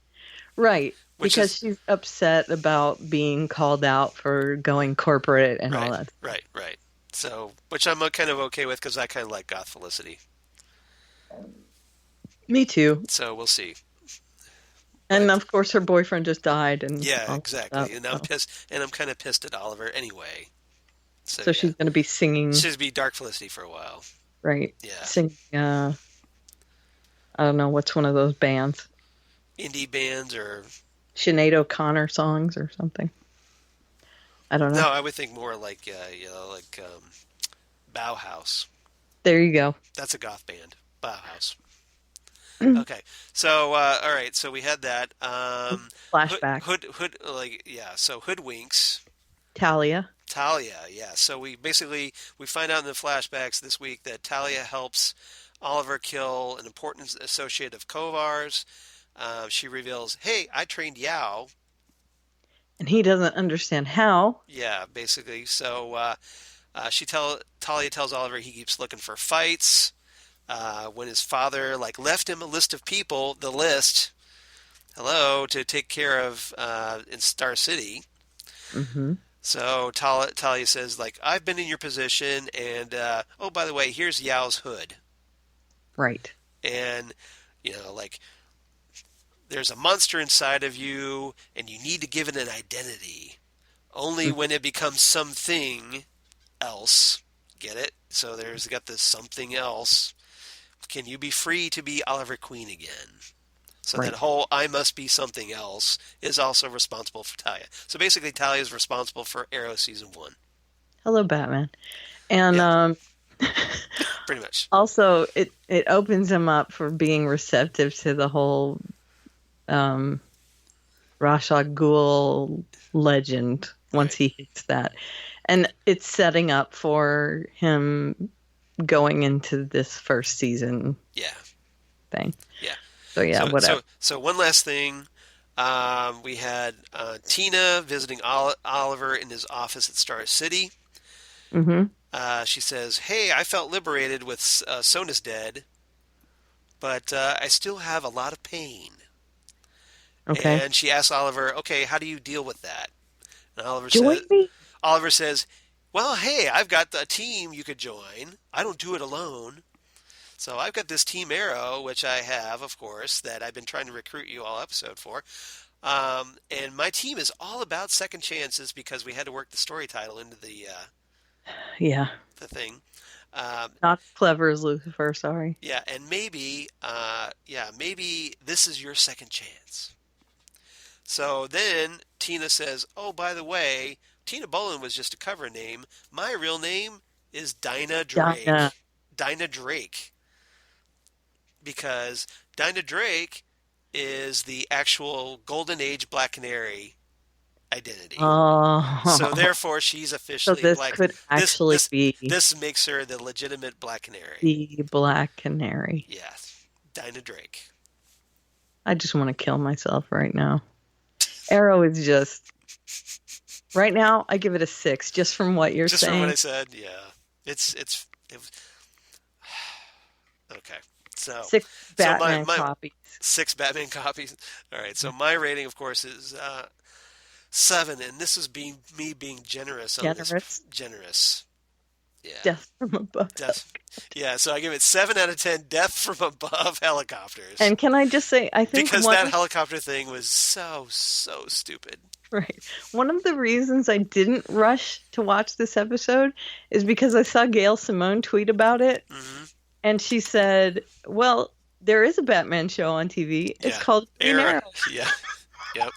Right. Which Because is, she's upset about being called out for going corporate and all that. right. So, which I'm kind of okay with because I kind of like Goth Felicity. Me too. So we'll see. And But of course, her boyfriend just died, and yeah, all exactly. that And I'm stuff. pissed, and I'm kind of pissed at Oliver anyway. So So yeah, she's going to be singing, she's be Dark Felicity for a while. right? Yeah, Singing. I don't know what's one of those bands. indie bands or Sinead O'Connor songs or something. I don't know. no, I would think more like Bauhaus. There you go. That's a goth band, Bauhaus. Okay, so all right, so we had that Flashback. So Hoodwinks. Talia. Talia, yeah. So we find out in the flashbacks this week that Talia helps Oliver kill an important associate of Kovar's. She reveals, "Hey, I trained Yao." And he doesn't understand how. Yeah, basically. So Talia tells Oliver he keeps looking for fights. When his father left him a list of people, to take care of in Star City. Mm-hmm. So Talia says, I've been in your position, and oh, by the way, here's Yao's hood. Right. And, there's a monster inside of you, and you need to give it an identity. Only when it becomes something else. Get it? So there's got this something else. Can you be free to be Oliver Queen again? So right. That whole I must be something else is also responsible for Talia. So basically, Talia is responsible for Arrow Season 1. Hello, Batman. And yeah. Pretty much. Also, it opens him up for being receptive to the whole Ra's al Ghul legend once he hits that. And it's setting up for him going into this first season thing. Yeah. So, whatever. So one last thing. We had Tina visiting Oliver in his office at Star City. Mm-hmm. She says, "Hey, I felt liberated with Sona's dead, but I still have a lot of pain." Okay. And she asks Oliver, "Okay, how do you deal with that?" And Oliver says, "Well, hey, I've got a team you could join. I don't do it alone. So I've got this Team Arrow, which I have, of course, that I've been trying to recruit you all episode for. And my team is all about second chances because we had to work the story title into the thing. Not clever as Lucifer, sorry. Yeah, and maybe this is your second chance." So then Tina says, "Oh, by the way, Tina Bolin was just a cover name. My real name is Dinah Drake." Dinah Drake. Because Dinah Drake is the actual Golden Age Black Canary identity. Oh. So therefore, she's officially so this could actually be. This makes her the legitimate Black Canary. The Black Canary. Yes, Dinah Drake. I just want to kill myself right now. Arrow is just. Right now, I give it a 6, just from what you're saying. Just from what I said, yeah. It was, okay. So 6 Batman copies. 6 Batman copies. All right. So my rating, of course, is 7, and this is me being generous. Generous. Yeah. Death from above. Yeah. So I give it 7 out of 10. Death from above helicopters. And can I just say, I think because that helicopter thing was so stupid. Right. One of the reasons I didn't rush to watch this episode is because I saw Gail Simone tweet about it. Mm-hmm. And she said, well, there is a Batman show on TV. It's called Green Arrow. Yeah. Yep.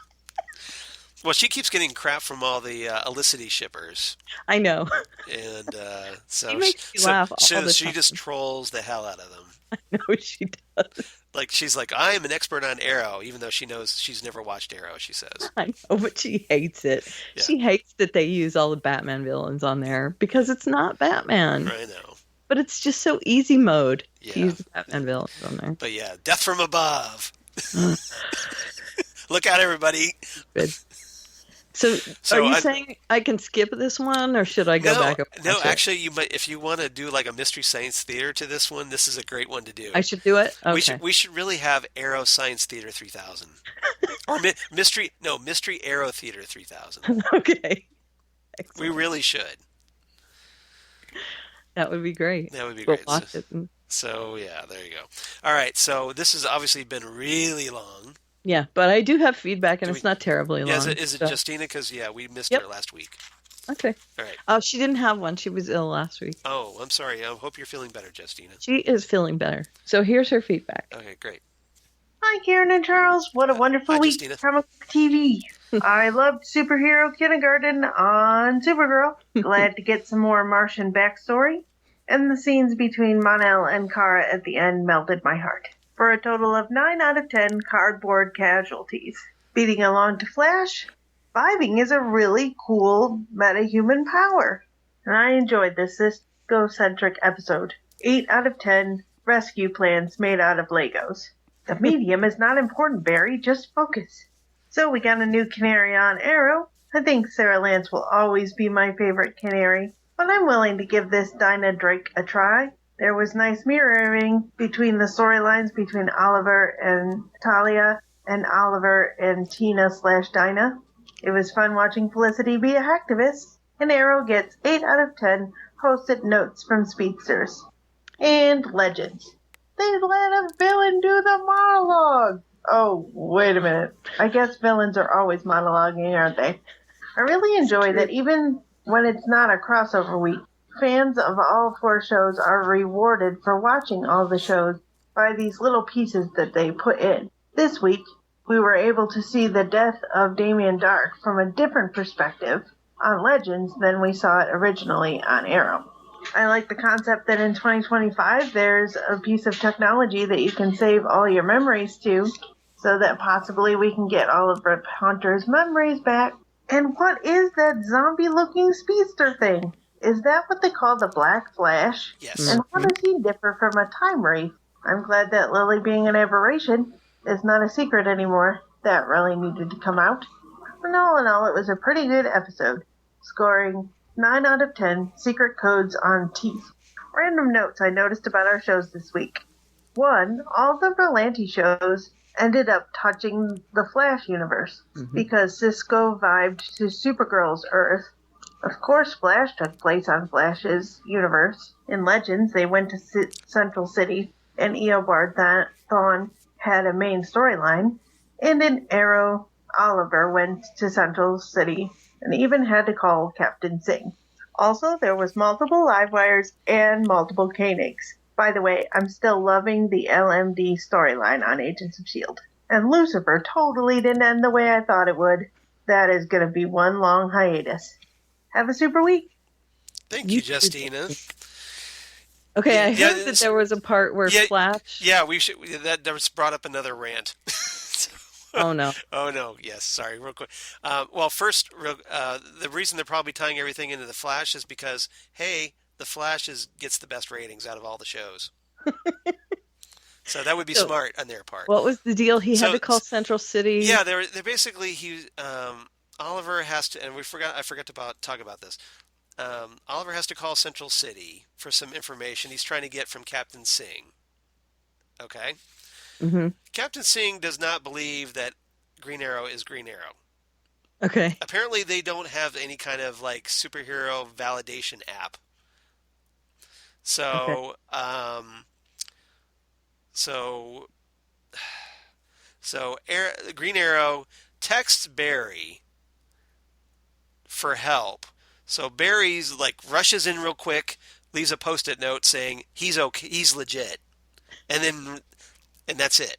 Well, she keeps getting crap from all the Elicity shippers. I know. And so she makes me laugh all the time. She just trolls the hell out of them. I know she does. She's like, I am an expert on Arrow, even though she knows she's never watched Arrow, she says. I know, but she hates it. Yeah. She hates that they use all the Batman villains on there because it's not Batman. I know. But it's just so easy mode to use the Batman villains on there. But yeah, Death from Above. Look out, everybody. Good. So, So are you saying I can skip this one, or should I go back? No, actually, you might. If you want to do like a Mystery Science Theater to this one, this is a great one to do. I should do it. Okay. We should really have Arrow Science Theater 3000, or Mystery Arrow Theater 3000. Okay. Excellent. We really should. That would be great. That would be We'll great. watch it. So yeah, there you go. All right, so this has obviously been really long. Yeah, but I do have feedback, and it's not terribly long. Is it Justina? Because we missed her last week. Okay. All right. Oh, she didn't have one. She was ill last week. Oh, I'm sorry. I hope you're feeling better, Justina. She is feeling better. So here's her feedback. Okay, great. Hi, Karen and Charles. What a wonderful week Justina. from TV. I loved Superhero Kindergarten on Supergirl. Glad to get some more Martian backstory. And the scenes between Mon-El and Kara at the end melted my heart. For a total of 9 out of 10 cardboard casualties. Beating along to Flash, vibing is a really cool meta-human power. And I enjoyed this Cisco-centric episode. 8 out of 10 rescue plans made out of Legos. The medium is not important, Barry, just focus. So we got a new Canary on Arrow. I think Sarah Lance will always be my favorite Canary, but I'm willing to give this Dinah Drake a try. There was nice mirroring between the storylines between Oliver and Talia and Oliver and Tina/Dinah. It was fun watching Felicity be a hacktivist, and Arrow gets 8 out of 10 post-it notes from speedsters. And Legends. They let a villain do the monologue. Oh, wait a minute. I guess villains are always monologuing, aren't they? I really enjoy that even when it's not a crossover week, fans of all 4 shows are rewarded for watching all the shows by these little pieces that they put in. This week, we were able to see the death of Damien Dark from a different perspective on Legends than we saw it originally on Arrow. I like the concept that in 2025 there's a piece of technology that you can save all your memories to, so that possibly we can get all of Rip Hunter's memories back. And what is that zombie-looking speedster thing? Is that what they call the Black Flash? Yes. And how does he differ from a time wraith? I'm glad that Lily being an aberration is not a secret anymore. That really needed to come out. And all in all, it was a pretty good episode, scoring 9 out of 10 secret codes on teeth. Random notes I noticed about our shows this week. 1, all the Berlanti shows ended up touching the Flash universe because Cisco vibed to Supergirl's Earth. Of course, Flash took place on Flash's universe. In Legends, they went to Central City, and Eobard Thawne had a main storyline. And in Arrow, Oliver went to Central City and even had to call Captain Singh. Also, there was multiple live wires and multiple Koenigs. By the way, I'm still loving the LMD storyline on Agents of S.H.I.E.L.D. And Lucifer totally didn't end the way I thought it would. That is going to be one long hiatus. Have a super week. Thank you, Justina. Okay, I heard that there was a part where Flash... Yeah, we should. That was brought up another rant. Oh, no. Oh, no. Yes. Sorry. Real quick. Well, first, the reason they're probably tying everything into the Flash is because, hey, the Flash gets the best ratings out of all the shows. So that would be smart on their part. What was the deal? He had to call Central City. Yeah, they're basically Oliver has to, and I forgot to talk about this. Oliver has to call Central City for some information he's trying to get from Captain Singh. Okay. Mm-hmm. Captain Singh does not believe that Green Arrow is Green Arrow. Okay. Apparently, they don't have any kind of like superhero validation app. So, Green Arrow texts Barry for help. So Barry's like rushes in real quick, leaves a post-it note saying he's okay, he's legit, and that's it.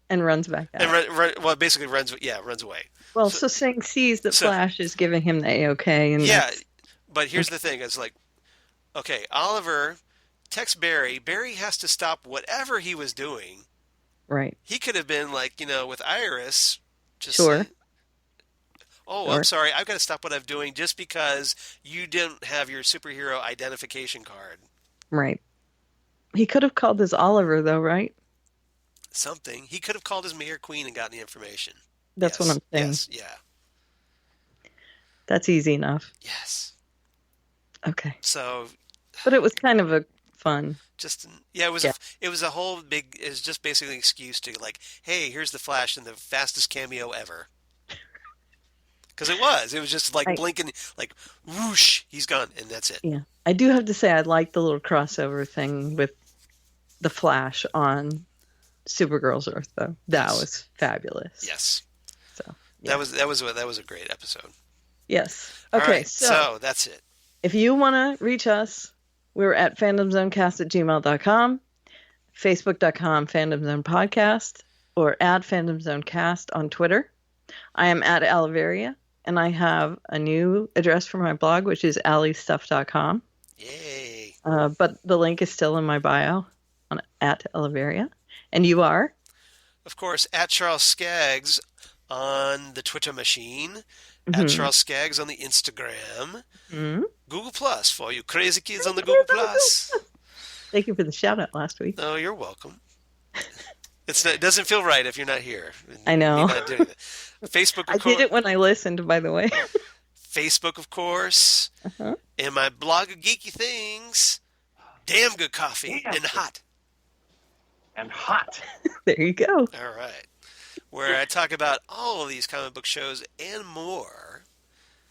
And runs back out. Well, basically runs away. Well, so Singh sees that Flash is giving him the A-OK. And but here's the thing: it's like, okay, Oliver texts Barry. Barry has to stop whatever he was doing. Right. He could have been like, with Iris. Sure. I'm sorry. I've got to stop what I'm doing just because you didn't have your superhero identification card. Right. He could have called this Oliver, though, right? Something. He could have called his Mayor Queen and gotten the information. That's what I'm saying. Yes, yeah. That's easy enough. Yes. Okay. So. But it was kind of a fun. It was a whole big. It was just basically an excuse to like, hey, here's the Flash in the fastest cameo ever. Because it was just like blinking, like whoosh, he's gone, and that's it. Yeah, I do have to say I like the little crossover thing with the Flash on Supergirl's Earth, though. That was fabulous. Yes. So yeah. that was a great episode. Yes. Okay. All right, so that's it. If you want to reach us, we're at fandomzonecast@gmail.com, facebook.com fandomzonepodcast, or at fandomzonecast on Twitter. I am at Aliveria, and I have a new address for my blog, which is allystuff.com. Yay! But the link is still in my bio at Aliveria. And you are? Of course, at Charles Skaggs on the Twitter machine, at Charles Skaggs on the Instagram, Google Plus for you crazy kids on the Google Plus. Thank you for the shout out last week. Oh, you're welcome. It doesn't feel right if you're not here. I know. You're not doing it. Facebook, I did it when I listened, by the way. Facebook, of course. And my blog of geeky things. Damn good coffee and hot. And hot. There you go. All right. Where I talk about all of these comic book shows and more.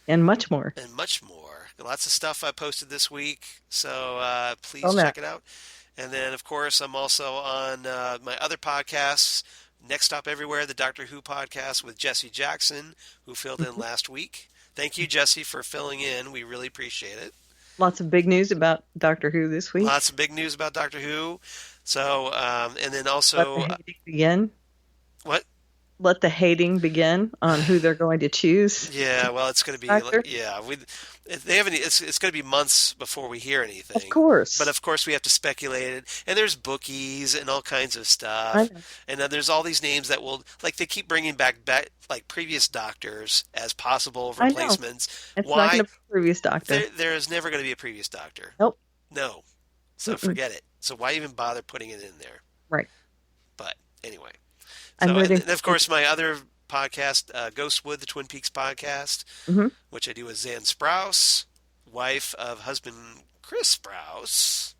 And much more. And much more. Lots of stuff I posted this week. So please check it out. And then, of course, I'm also on my other podcasts, Next Stop Everywhere, the Doctor Who podcast with Jesse Jackson, who filled in last week. Thank you, Jesse, for filling in. We really appreciate it. Lots of big news about Doctor Who this week. Lots of big news about Doctor Who. So, and then also... Let the hating begin. What? Let the hating begin on who they're going to choose. Yeah, well, it's going to be... Doctor? They haven't. It's going to be months before we hear anything. Of course. But of course we have to speculate. And there's bookies and all kinds of stuff. I know. And then there's all these names that will, like, they keep bringing back like previous doctors as possible replacements. It's not going to be a previous doctor. There is never going to be a previous doctor. Nope. No. So forget it. So why even bother putting it in there? Right. But anyway. I'm So, ready. and of course, my other podcast, Ghostwood, the Twin Peaks podcast, which I do with Zan Sprouse, wife of husband Chris Sprouse.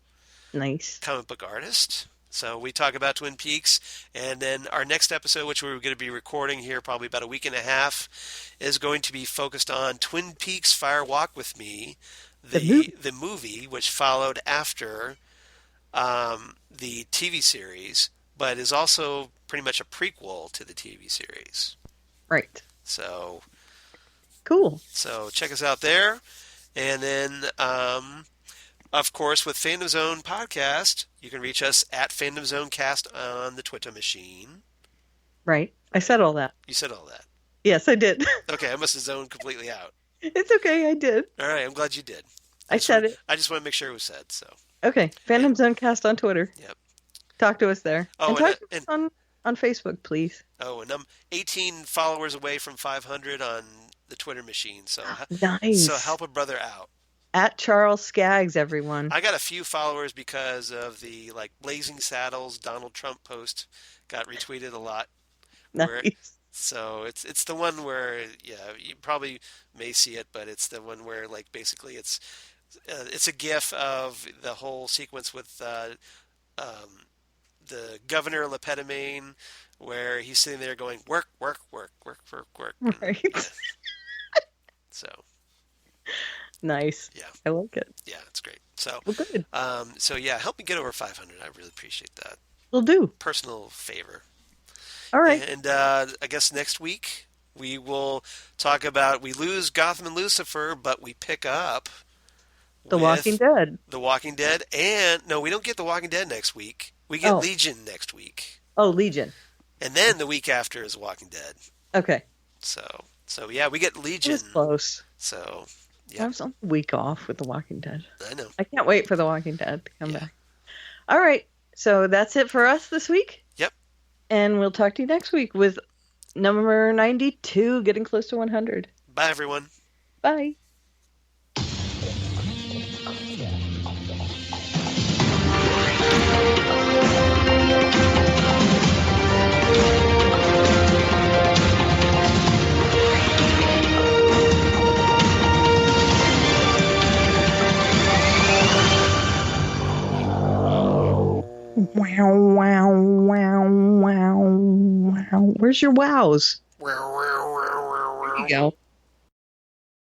Nice. Comic book artist. So we talk about Twin Peaks, and then our next episode, which we're going to be recording here probably about a week and a half, is going to be focused on Twin Peaks Fire Walk with Me, the movie, which followed after the TV series, but is also pretty much a prequel to the TV series. Right. So cool. So check us out there. And then, of course, with Fandom Zone Podcast, you can reach us at Fandom Zone Cast on the Twitter machine. Right. I said all that. You said all that. Yes, I did. Okay, I must have zoned completely out. It's okay, I did. All right, I'm glad you did. I said it. I just want to make sure it was said. So. Okay, Fandom Zone Cast on Twitter. Yep. Talk to us there. Oh, and talk to us on Facebook, please. Oh, and I'm 18 followers away from 500 on the Twitter machine. So nice. So help a brother out. At Charles Skaggs, everyone. I got a few followers because of the Blazing Saddles Donald Trump post got retweeted a lot. Nice. So it's the one where you probably may see it, but it's the one where basically it's a GIF of the whole sequence with the governor of Lepetamine, where he's sitting there going work, work, work, work, work, work. Right. So. Nice. Yeah. I like it. Yeah, it's great. So. Well, good. So yeah, help me get over 500. I really appreciate that. Will do. Personal favor. All right. And I guess next week we will talk about, we lose Gotham and Lucifer, but we pick up The Walking Dead. The Walking Dead. And no, we don't get The Walking Dead next week. We get Legion next week. Oh, Legion. And then the week after is Walking Dead. Okay. So yeah, we get Legion. It was close. So yeah. I was on a week off with The Walking Dead. I know. I can't wait for The Walking Dead to come back. All right. So that's it for us this week. Yep. And we'll talk to you next week with number 92, getting close to 100. Bye, everyone. Bye. Wow, wow, wow, wow, wow. Where's your wows? There you go.